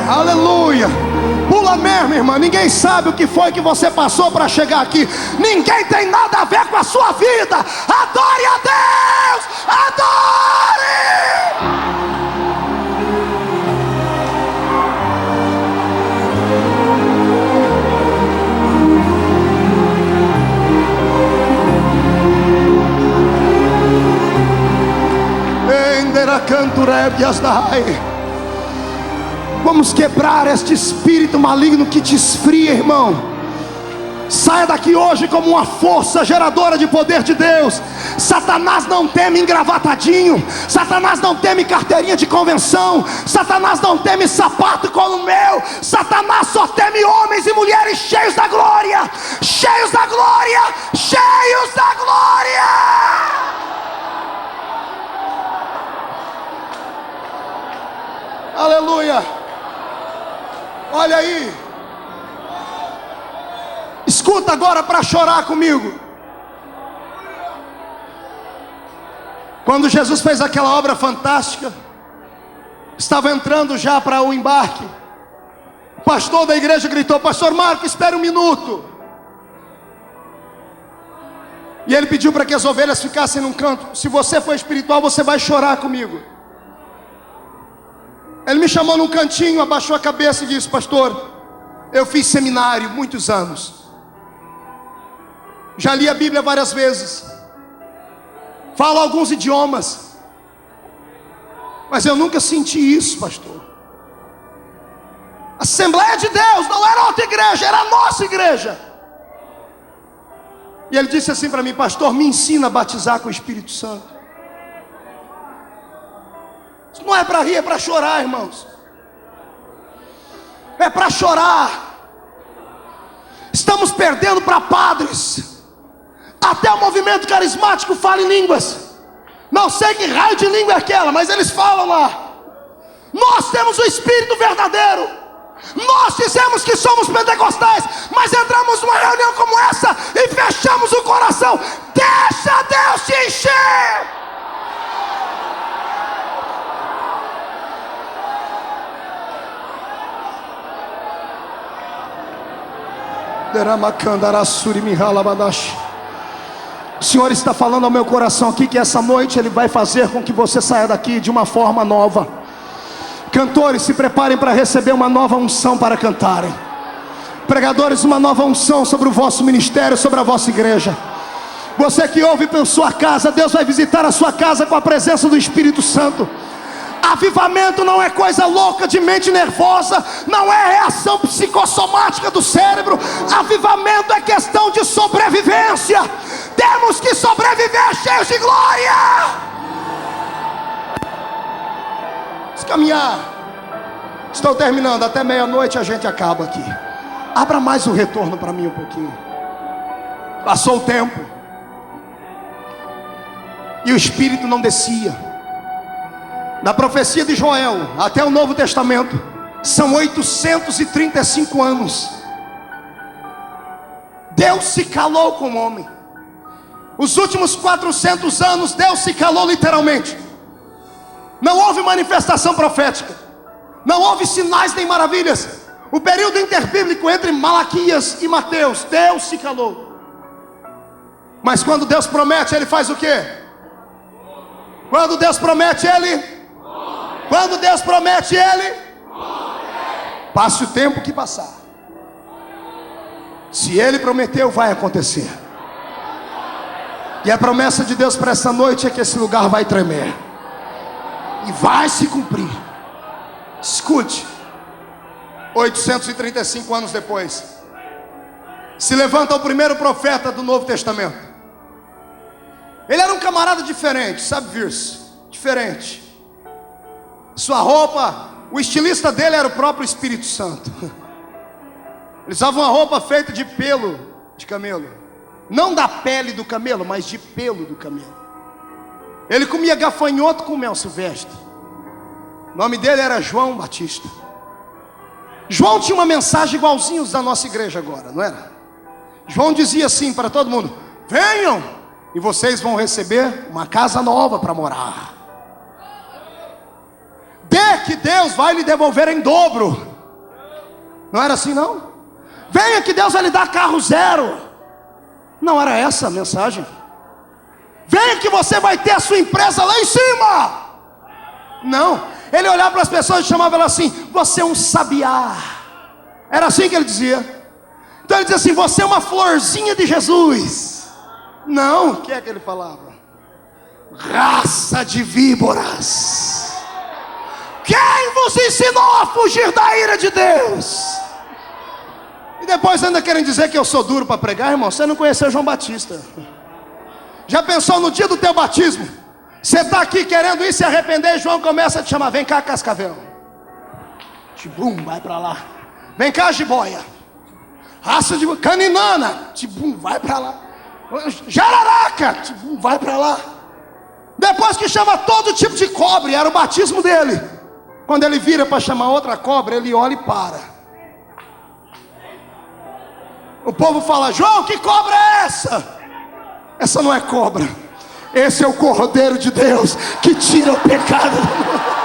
Aleluia. Pula mesmo, irmã. Ninguém sabe o que foi que você passou para chegar aqui. Ninguém tem nada a ver com a sua vida. Adore a Deus. Adore. Vamos quebrar este espírito maligno que te esfria, irmão. Saia daqui hoje como uma força geradora de poder de Deus. Satanás não teme engravatadinho. Satanás não teme carteirinha de convenção. Satanás não teme sapato como o meu. Satanás só teme homens e mulheres cheios da glória. Cheios da glória. Cheios da glória. Aleluia. Olha aí. Escuta agora para chorar comigo. Quando Jesus fez aquela obra fantástica, estava entrando já para o embarque. pastor da igreja gritou: pastor Marco, espere um minuto. E ele pediu para que as ovelhas ficassem num canto. Se você for espiritual, você vai chorar comigo. Ele me chamou num cantinho, abaixou a cabeça e disse: pastor, eu fiz seminário muitos anos, já li a Bíblia várias vezes, falo alguns idiomas, mas eu nunca senti isso, pastor. Assembleia de Deus não era outra igreja, era a nossa igreja. E ele disse assim para mim: pastor, me ensina a batizar com o Espírito Santo. Isso não é para rir, é para chorar, irmãos. É para chorar. Estamos perdendo para padres. Até o movimento carismático fala em línguas. Não sei que raio de língua é aquela, mas eles falam lá. Nós temos o Espírito verdadeiro. Nós dizemos que somos pentecostais, mas entramos numa reunião como essa e fechamos o coração. Deixa Deus te encher. O Senhor está falando ao meu coração aqui que essa noite Ele vai fazer com que você saia daqui de uma forma nova. Cantores, se preparem para receber uma nova unção para cantarem. Pregadores, uma nova unção sobre o vosso ministério, sobre a vossa igreja. Você que ouve pela sua casa, Deus vai visitar a sua casa com a presença do Espírito Santo. Avivamento não é coisa louca de mente nervosa, não é reação psicossomática do cérebro. Avivamento é questão de sobrevivência. Temos que sobreviver cheios de glória. Vamos caminhar. Estou terminando, até meia-noite a gente acaba aqui. Abra mais o retorno para mim um pouquinho. Passou o tempo e o Espírito não descia. Na profecia de Joel, até o Novo Testamento, são 835 anos. Deus se calou com o homem. Os últimos 400 anos, Deus se calou literalmente. Não houve manifestação profética, não houve sinais nem maravilhas. O período interbíblico entre Malaquias e Mateus, Deus se calou. Mas quando Deus promete, Ele faz o quê? Quando Deus promete, Ele... Quando Deus promete, Ele... Passe o tempo que passar, se Ele prometeu, vai acontecer. E a promessa de Deus para essa noite é que esse lugar vai tremer e vai se cumprir. Escute. 835 anos depois, se levanta o primeiro profeta do Novo Testamento. Ele era um camarada diferente, sabe, Virso? Diferente. Sua roupa, o estilista dele era o próprio Espírito Santo. Ele usava uma roupa feita de pelo de camelo. Não da pele do camelo, mas de pelo do camelo. Ele comia gafanhoto com mel silvestre. O nome dele era João Batista. João tinha uma mensagem igualzinha os da nossa igreja agora, não era? João dizia assim para todo mundo: venham e vocês vão receber uma casa nova para morar. Dê que Deus vai lhe devolver em dobro. Não era assim não? Venha que Deus vai lhe dar carro zero. Não era essa a mensagem? Venha que você vai ter a sua empresa lá em cima. Não, ele olhava para as pessoas e chamava elas assim: você é um sabiá. Era assim que ele dizia. Então ele dizia assim: você é uma florzinha de Jesus. Não, o que é que ele falava? Raça de víboras, quem vos ensinou a fugir da ira de Deus? E depois ainda querem dizer que eu sou duro para pregar, irmão. Você não conheceu João Batista. Já pensou no dia do teu batismo? Você está aqui querendo ir se arrepender, e João começa a te chamar: vem cá, Cascavel. Tibum, vai para lá. Vem cá, jiboia. Raça de caninana. Tibum, vai para lá. Jararaca. Tibum, vai para lá. Depois que chama todo tipo de cobre, era o batismo dele. Quando ele vira para chamar outra cobra, ele olha e para. O povo fala: João, que cobra é essa? Essa não é cobra. Esse é o Cordeiro de Deus que tira o pecado do mundo.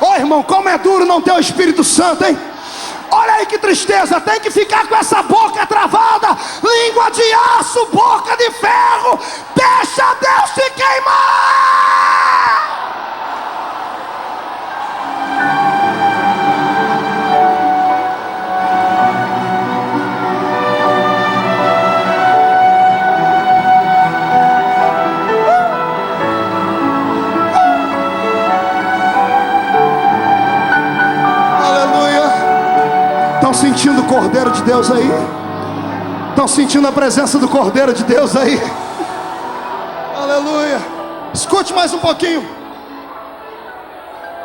Ô irmão, como é duro não ter o Espírito Santo, hein? Olha aí que tristeza, tem que ficar com essa boca travada, língua de aço, boca de ferro. Deixa Deus te queimar. Estão sentindo o Cordeiro de Deus aí? Estão sentindo a presença do Cordeiro de Deus aí? Aleluia. Escute mais um pouquinho.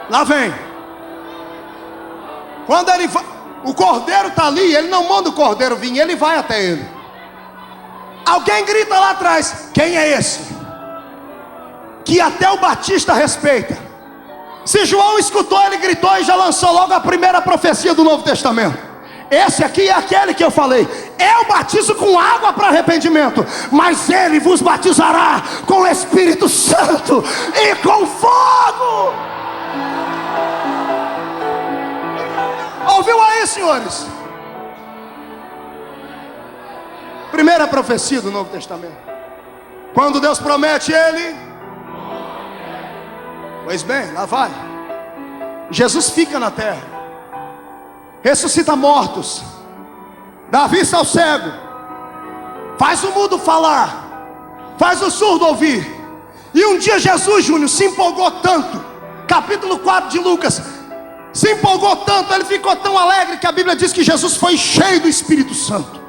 Lá vem. Quando ele vai, o Cordeiro está ali, ele não manda o Cordeiro vir, ele vai até ele. Alguém grita lá atrás: quem é esse? Que até o Batista respeita. Se João escutou, ele gritou e já lançou logo a primeira profecia do Novo Testamento. Esse aqui é aquele que eu falei: eu batizo com água para arrependimento, mas ele vos batizará com o Espírito Santo e com fogo. Ouviu aí, senhores? Primeira profecia do Novo Testamento. Quando Deus promete, ele... Pois bem, lá vai. Jesus fica na terra, ressuscita mortos, dá vista ao cego, faz o mudo falar, faz o surdo ouvir. E um dia Jesus, Júnior, se empolgou tanto, capítulo 4 de Lucas, se empolgou tanto, ele ficou tão alegre que a Bíblia diz que Jesus foi cheio do Espírito Santo.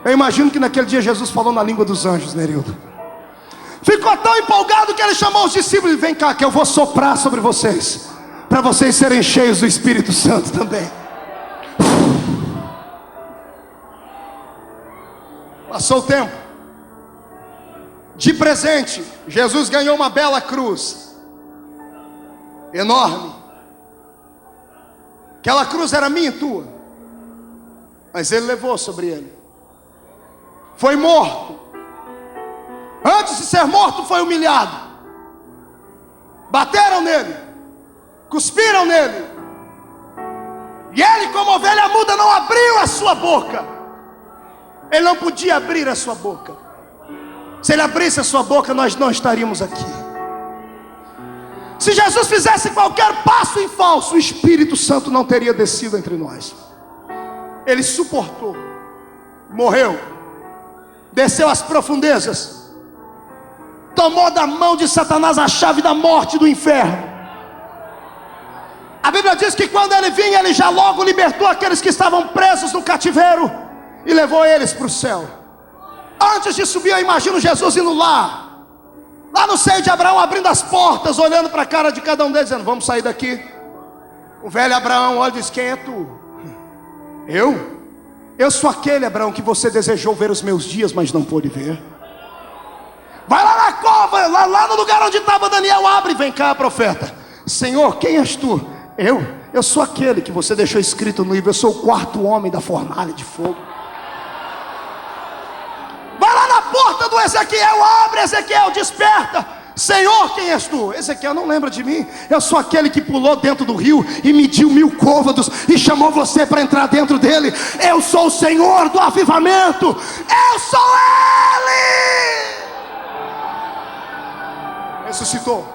Eu imagino que naquele dia Jesus falou na língua dos anjos, Nerildo. Ficou tão empolgado que ele chamou os discípulos: vem cá que eu vou soprar sobre vocês, para vocês serem cheios do Espírito Santo também. Passou o tempo. De presente, Jesus ganhou uma bela cruz, enorme. Aquela cruz era minha e tua, mas ele levou sobre ele. Foi morto. Antes de ser morto, foi humilhado. Bateram nele, cuspiram nele, e ele, como ovelha muda, não abriu a sua boca. Ele não podia abrir a sua boca. Se ele abrisse a sua boca, nós não estaríamos aqui. Se Jesus fizesse qualquer passo em falso, o Espírito Santo não teria descido entre nós. Ele suportou, morreu, desceu às profundezas, tomou da mão de Satanás a chave da morte e do inferno. A Bíblia diz que quando ele vinha, ele já logo libertou aqueles que estavam presos no cativeiro e levou eles para o céu. Antes de subir, eu imagino Jesus indo lá no seio de Abraão, abrindo as portas, olhando para a cara de cada um deles, dizendo: vamos sair daqui. O velho Abraão olha e diz: quem é tu? Eu sou aquele, Abraão, que você desejou ver os meus dias, mas não pôde ver. Vai lá na cova, lá no lugar onde estava Daniel, abre e vem cá, profeta. Senhor, quem és tu? Eu sou aquele que você deixou escrito no livro. Eu sou o quarto homem da fornalha de fogo. Vai lá na porta do Ezequiel, abre, Ezequiel, desperta. Senhor, quem és tu? Ezequiel, não lembra de mim? Eu sou aquele que pulou dentro do rio e mediu 1000 côvados e chamou você para entrar dentro dele. Eu sou o Senhor do avivamento. Eu sou Ele. Ressuscitou.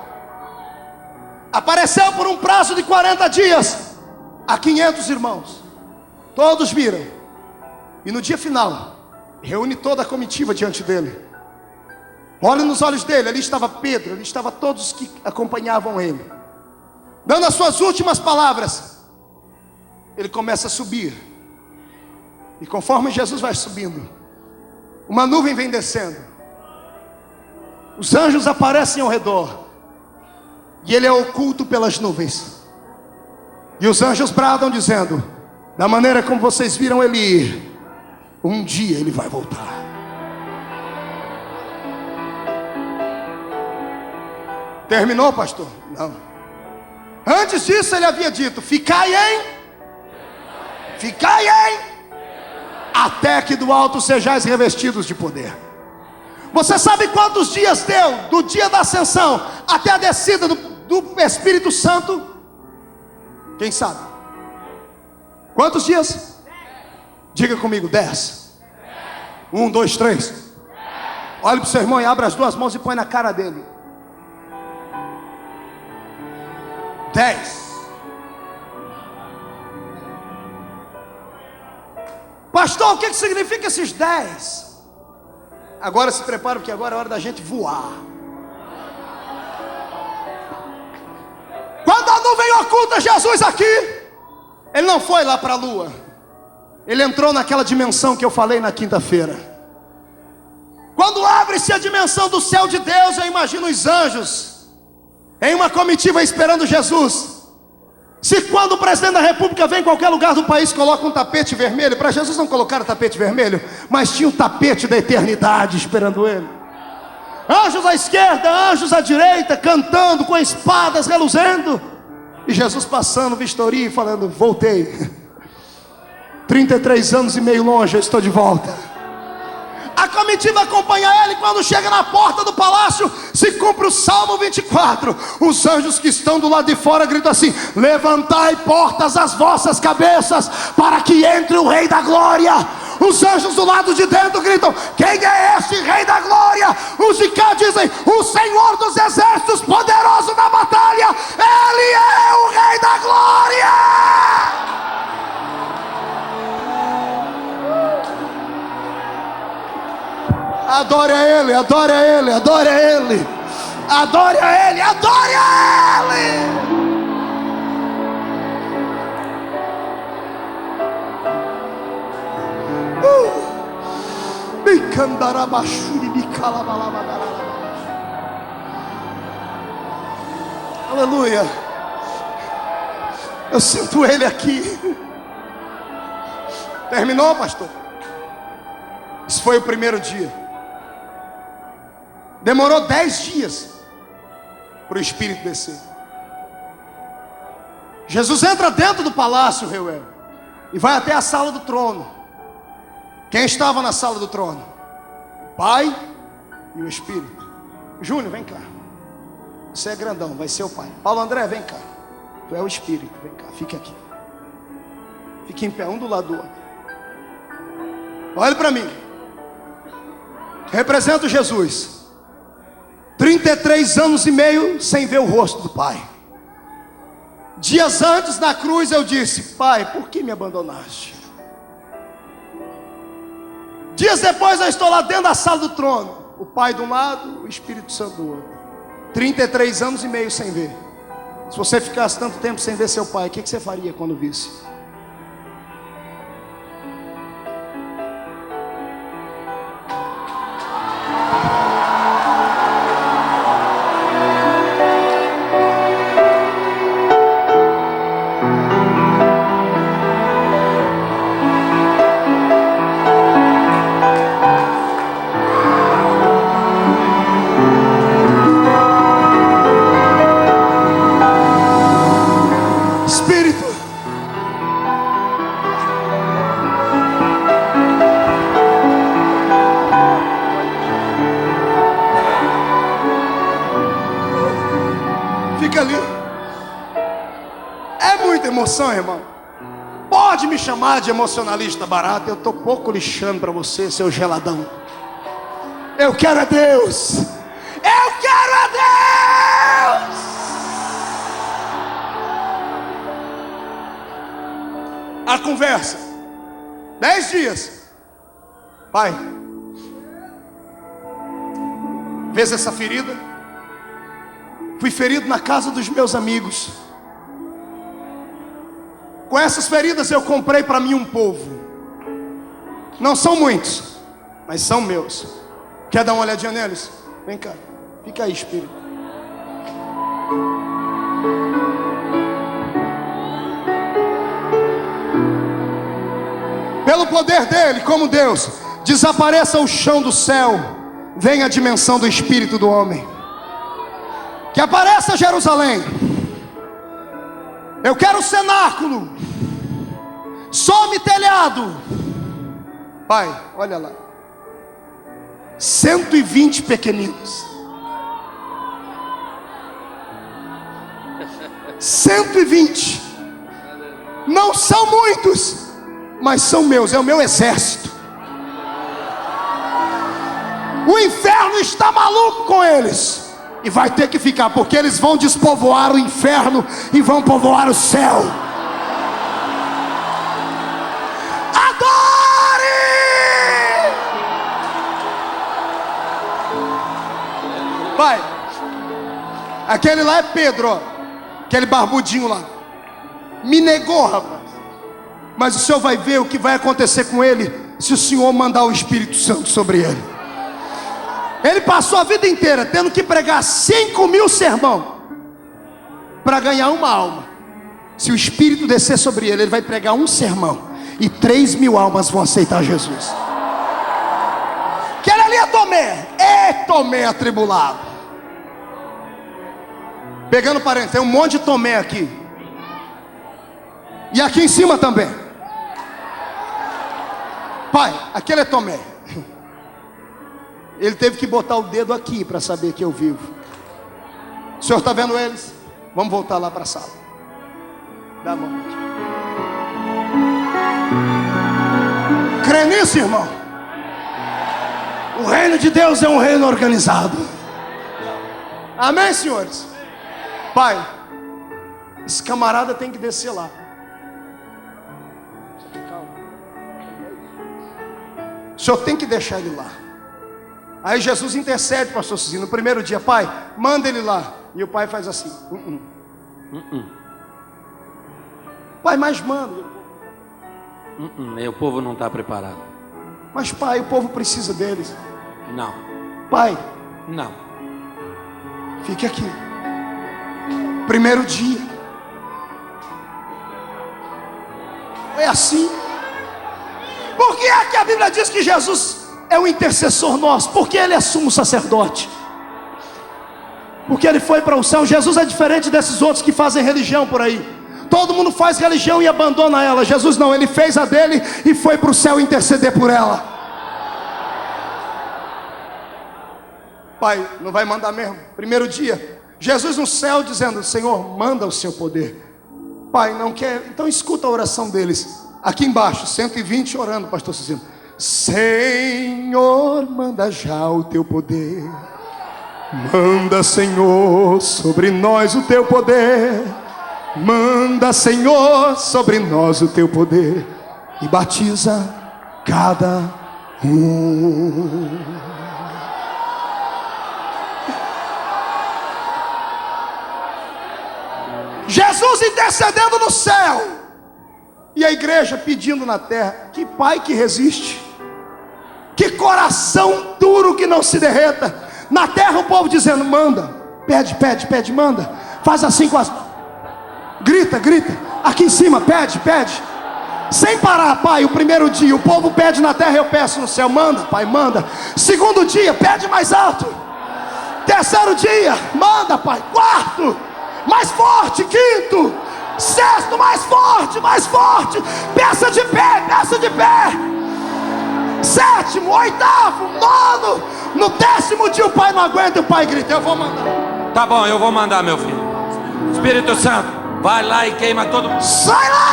Apareceu por um prazo de 40 dias a 500 irmãos. Todos viram. E no dia final, reúne toda a comitiva diante dele. Olha nos olhos dele, ali estava Pedro, ali estavam todos que acompanhavam ele. Dando as suas últimas palavras, ele começa a subir. E conforme Jesus vai subindo, uma nuvem vem descendo. Os anjos aparecem ao redor. E ele é oculto pelas nuvens. E os anjos bradam dizendo: da maneira como vocês viram ele ir, um dia ele vai voltar. Terminou, pastor? Não. Antes disso ele havia dito: ficai até que do alto sejais revestidos de poder. Você sabe quantos dias deu do dia da ascensão até a descida do Espírito Santo? Quem sabe? Quantos dias? Diga comigo, 10. 1, 2, 3. Olhe para o seu irmão e abra as duas mãos e põe na cara dele. 10. Pastor, o que significa esses 10? Agora se prepara, porque agora é hora da gente voar. Quando a nuvem oculta Jesus aqui, ele não foi lá para a lua. Ele entrou naquela dimensão que eu falei na quinta-feira. Quando abre-se a dimensão do céu de Deus, eu imagino os anjos em uma comitiva esperando Jesus. Se quando o presidente da república vem em qualquer lugar do país, coloca um tapete vermelho, para Jesus não colocaram tapete vermelho, mas tinha o tapete da eternidade esperando ele. Anjos à esquerda, anjos à direita, cantando com espadas reluzendo, e Jesus passando vistoria e falando: voltei, 33 anos e meio longe, eu estou de volta. A comitiva acompanha ele. Quando chega na porta do palácio, se cumpre o Salmo 24. Os anjos que estão do lado de fora gritam assim: levantai portas as vossas cabeças, para que entre o Rei da Glória. Os anjos do lado de dentro gritam: quem é este Rei da Glória? Os de cá dizem: o Senhor dos Exércitos, poderoso na batalha. Ele é o Rei da Glória. Adore a Ele, adore a Ele, adore a Ele, adore a Ele, adore a Ele. Aleluia. Eu sinto Ele aqui. Terminou, pastor? Isso foi o primeiro dia. Demorou 10 dias para o Espírito descer. Jesus entra dentro do palácio, Reuel, e vai até a sala do trono. Quem estava na sala do trono? O Pai e o Espírito. Júnior, vem cá. Você é grandão, vai ser o Pai. Paulo André, vem cá. Tu é o Espírito, vem cá, fique aqui. Fique em pé, um do lado do outro. Olhe para mim. Represento Jesus. 33 anos e meio sem ver o rosto do Pai. Dias antes na cruz eu disse: Pai, por que me abandonaste? Dias depois eu estou lá dentro da sala do trono. O Pai de um lado, o Espírito Santo do outro. 33 anos e meio sem ver. Se você ficasse tanto tempo sem ver seu pai, o que você faria quando visse? Irmão, pode me chamar de emocionalista barato. Eu estou pouco lixando para você, seu geladão. Eu quero a Deus. Eu quero a Deus. A conversa, 10 dias. Pai, vês essa ferida? Fui ferido na casa dos meus amigos. Com essas feridas eu comprei para mim um povo. Não são muitos, mas são meus. Quer dar uma olhadinha neles? Vem cá, fica aí, Espírito. Pelo poder dele, como Deus, desapareça o chão do céu, venha a dimensão do Espírito do homem. Que apareça Jerusalém. Eu quero cenáculo, some telhado. Pai, olha lá. 120 pequeninos. 120. Não são muitos, mas são meus, é o meu exército. O inferno está maluco com eles, e vai ter que ficar, porque eles vão despovoar o inferno e vão povoar o céu. Adore! Vai. Aquele lá é Pedro, ó. Aquele barbudinho lá. Me negou, rapaz. Mas o senhor vai ver o que vai acontecer com ele se o senhor mandar o Espírito Santo sobre ele. Ele passou a vida inteira tendo que pregar 5.000 sermão para ganhar uma alma. Se o Espírito descer sobre ele, ele vai pregar um sermão e 3.000 almas vão aceitar Jesus. Aquele ali é Tomé. É Tomé atribulado. Pegando parente, tem um monte de Tomé aqui. E aqui em cima também. Pai, aquele é Tomé. Ele teve que botar o dedo aqui para saber que eu vivo. O senhor está vendo eles? Vamos voltar lá para a sala. Dá a mão aqui. Crê nisso, irmão? O reino de Deus é um reino organizado. Amém, senhores? Pai, esse camarada tem que descer lá. O senhor tem que deixar ele lá. Aí Jesus intercede, pastor Cizinho, no primeiro dia: pai, manda ele lá. E o pai faz assim: pai, mas manda. O povo não está preparado. Mas pai, o povo precisa deles. Não. Pai, Não. fique aqui. Primeiro dia. É assim. Por que é que a Bíblia diz que Jesus é o intercessor nosso? Porque ele é sumo sacerdote. Porque ele foi para o céu. Jesus é diferente desses outros que fazem religião por aí. Todo mundo faz religião e abandona ela. Jesus não, ele fez a dele e foi para o céu interceder por ela. Pai, não vai mandar mesmo? Primeiro dia, Jesus no céu dizendo: Senhor, manda o seu poder. Pai, não quer? Então escuta a oração deles. Aqui embaixo, 120 orando, pastor Cizinho. Senhor, manda já o teu poder. Manda, Senhor, sobre nós o teu poder. Manda, Senhor, sobre nós o teu poder. E batiza cada um. Jesus intercedendo no céu. E a igreja pedindo na terra. Que pai que resiste. Que coração duro que não se derreta. Na terra o povo dizendo: manda. Pede, pede, pede, manda. Faz assim com as... Grita, grita. Aqui em cima, pede, pede. Sem parar, pai. O primeiro dia o povo pede na terra, eu peço no céu. Manda, pai, manda. Segundo dia, pede mais alto. Terceiro dia, manda, pai. Quarto, mais forte. Quinto, sexto, mais forte, mais forte. Peça de pé, peça de pé. Sétimo, oitavo, nono. No 10º dia o pai não aguenta e o pai grita: eu vou mandar. Tá bom, eu vou mandar, meu filho. Espírito Santo, vai lá e queima todo mundo. Sai lá!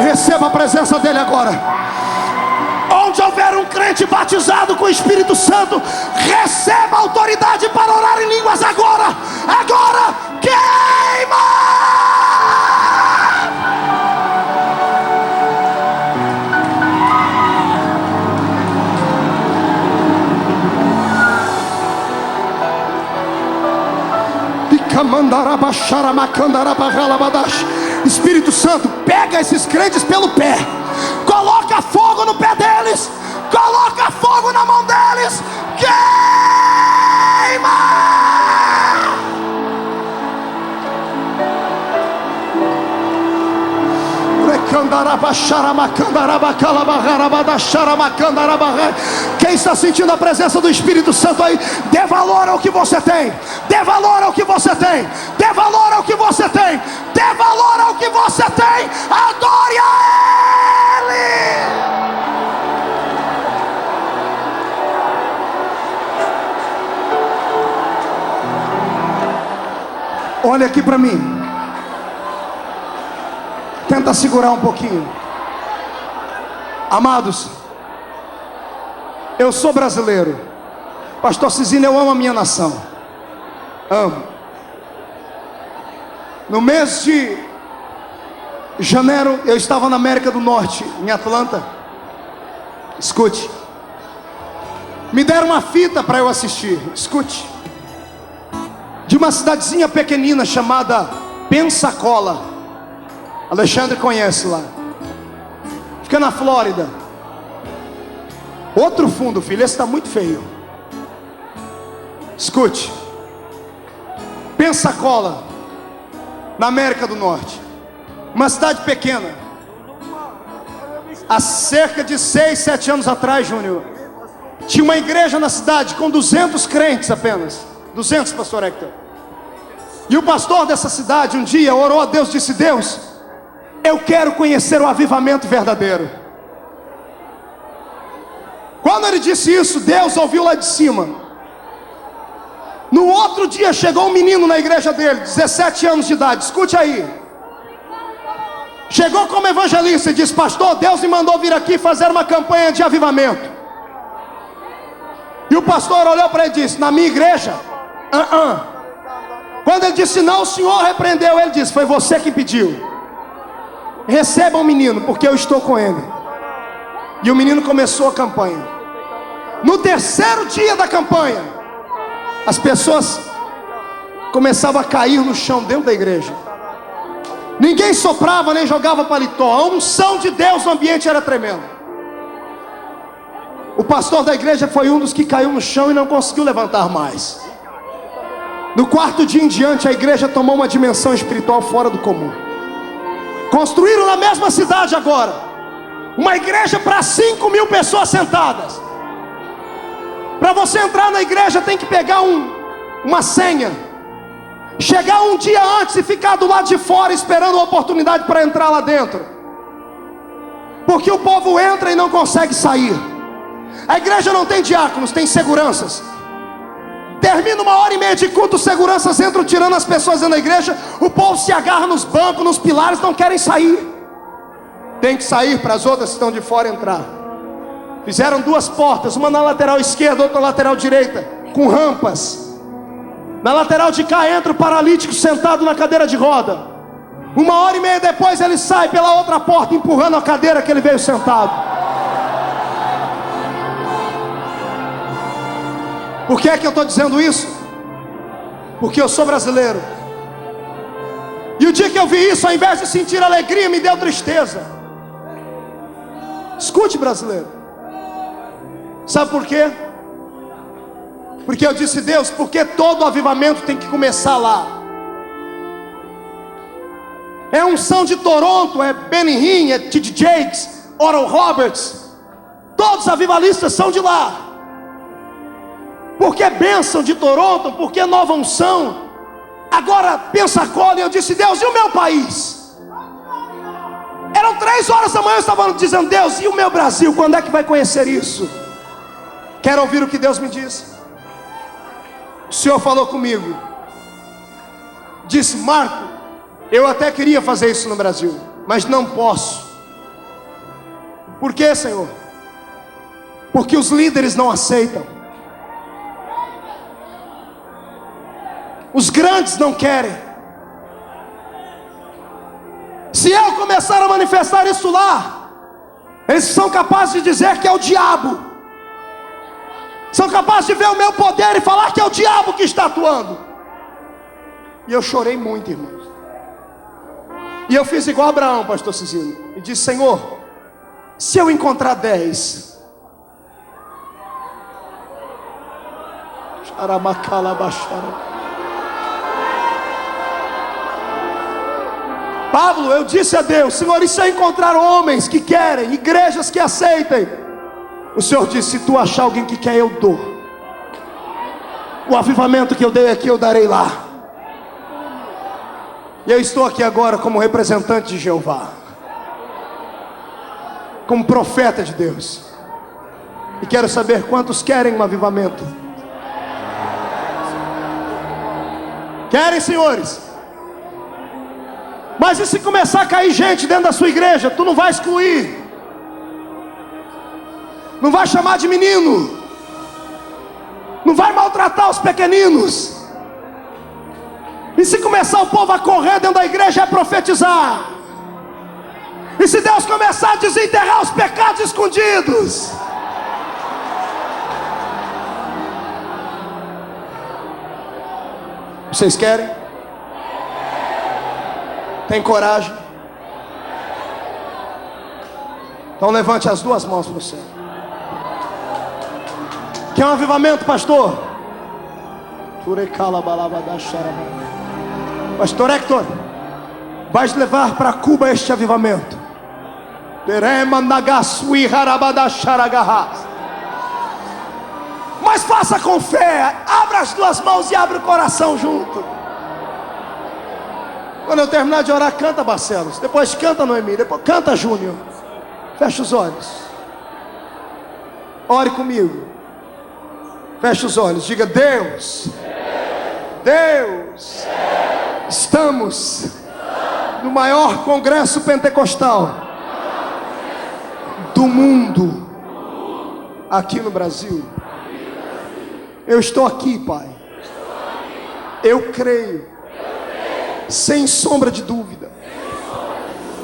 Receba a presença dele agora. Onde houver um crente batizado com o Espírito Santo, receba autoridade para orar em línguas agora. Agora, queima! Espírito Santo, pega esses crentes pelo pé. Coloca fogo no pé deles. Coloca fogo na mão deles. Queima! Quem está sentindo a presença do Espírito Santo aí, dê valor ao que você tem, dê valor ao que você tem, dê valor ao que você tem, dê valor ao que você tem, adore a Ele. Olha aqui para mim. Tenta segurar um pouquinho. Amados, eu sou brasileiro. Pastor Cisino, eu amo a minha nação. Amo. No mês de janeiro, eu estava na América do Norte, em Atlanta. Escute. Me deram uma fita para eu assistir. Escute. De uma cidadezinha pequenina chamada Pensacola. Alexandre conhece lá. Fica na Flórida. Outro fundo, filho, esse está muito feio. Escute. Pensacola, na América do Norte. Uma cidade pequena. Há cerca de 6, 7 anos atrás, Júnior, tinha uma igreja na cidade com 200 crentes apenas. 200, pastor Hector. E o pastor dessa cidade um dia orou a Deus, disse: Deus, eu quero conhecer o avivamento verdadeiro. Quando ele disse isso, Deus ouviu lá de cima. No outro dia chegou um menino na igreja dele, 17 anos de idade, escute aí. Chegou como evangelista e disse: pastor, Deus me mandou vir aqui fazer uma campanha de avivamento. E o pastor olhou para ele e disse: na minha igreja? Quando ele disse não, o senhor repreendeu. Ele disse: foi você que pediu. Receba o menino, porque eu estou com ele. E o menino começou a campanha. No terceiro dia da campanha, as pessoas começavam a cair no chão dentro da igreja. Ninguém soprava nem jogava paletó. A unção de Deus no ambiente era tremenda. O pastor da igreja foi um dos que caiu no chão e não conseguiu levantar mais. No quarto dia em diante, a igreja tomou uma dimensão espiritual fora do comum. Construíram na mesma cidade agora uma igreja para 5.000 pessoas sentadas. Para você entrar na igreja tem que pegar uma senha, chegar um dia antes e ficar do lado de fora esperando a oportunidade para entrar lá dentro. Porque o povo entra e não consegue sair. A igreja não tem diáconos, tem seguranças. Termina 1h30 de culto, seguranças entram tirando as pessoas dentro da igreja. O povo se agarra nos bancos, nos pilares, não querem sair. Tem que sair para as outras que estão de fora entrar. Fizeram 2 portas, uma na lateral esquerda, outra na lateral direita, com rampas. Na lateral de cá entra o paralítico sentado na cadeira de roda. 1h30 depois ele sai pela outra porta, empurrando a cadeira que ele veio sentado. Por que é que eu estou dizendo isso? Porque eu sou brasileiro. E o dia que eu vi isso, ao invés de sentir alegria, me deu tristeza. Escute, brasileiro. Sabe por quê? Porque eu disse: Deus, porque todo avivamento tem que começar lá. É unção de Toronto, é Benny Hinn, é T.D. Jakes, Oral Roberts. Todos os avivalistas são de lá. Porque bênção de Toronto, porque nova unção. Agora Pensacola, e eu disse: Deus, e o meu país? Eram 3 horas da manhã, eu estava dizendo: Deus, e o meu Brasil, quando é que vai conhecer isso? Quero ouvir o que Deus me disse. O Senhor falou comigo, disse: Marco, eu até queria fazer isso no Brasil, mas não posso. Por quê, Senhor? Porque os líderes não aceitam. Os grandes não querem. Se eu começar a manifestar isso lá, eles são capazes de dizer que é o diabo. São capazes de ver o meu poder e falar que é o diabo que está atuando. E eu chorei muito, irmãos. E eu fiz igual Abraão, pastor Cisino, e disse: Senhor, se eu encontrar 10, Pablo, eu disse a Deus: Senhor, e se eu encontrar homens que querem, igrejas que aceitem? O Senhor disse: se tu achar alguém que quer, eu dou. O avivamento que eu dei aqui, eu darei lá. E eu estou aqui agora como representante de Jeová, como profeta de Deus. E quero saber quantos querem um avivamento. Querem, senhores? Mas e se começar a cair gente dentro da sua igreja? Tu não vai excluir, não vai chamar de menino, não vai maltratar os pequeninos. E se começar o povo a correr dentro da igreja e a profetizar? E se Deus começar a desenterrar os pecados escondidos? Vocês querem? Tem coragem? Então levante as duas mãos para o céu. Quer um avivamento, pastor? Pastor Hector, vais levar para Cuba este avivamento. Mas faça com fé. Abra as duas mãos e abre o coração junto. Quando eu terminar de orar, canta, Barcelos. Depois canta, Noemi. Depois canta, Júnior. Fecha os olhos. Ore comigo. Feche os olhos. Diga: Deus, Deus, estamos no maior congresso pentecostal do mundo, aqui no Brasil. Eu estou aqui, Pai. Eu creio, sem sombra de dúvida.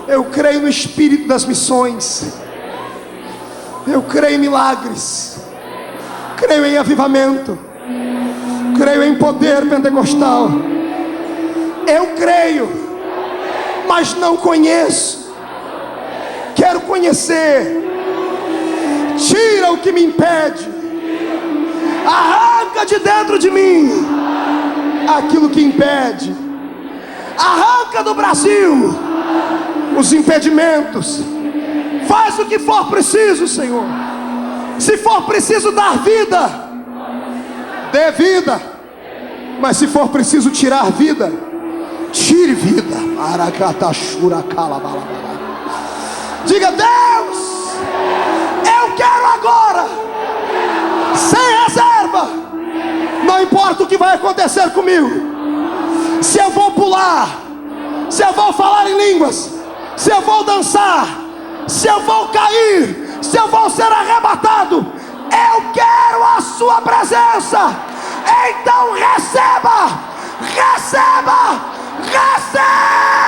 Eu creio no Espírito das missões. Eu creio em milagres. Creio em avivamento. Creio em poder pentecostal. Eu creio, mas não conheço. Quero conhecer. Tira o que me impede. Arranca de dentro de mim aquilo que impede. Arranca do Brasil os impedimentos. Faz o que for preciso, Senhor. Se for preciso dar vida, dê vida. Mas se for preciso tirar vida, tire vida. Diga: Deus, eu quero agora, sem reserva. Não importa o que vai acontecer comigo. Se eu vou pular, se eu vou falar em línguas, se eu vou dançar, se eu vou cair, se eu vou ser arrebatado, eu quero a sua presença. Então receba, receba, receba.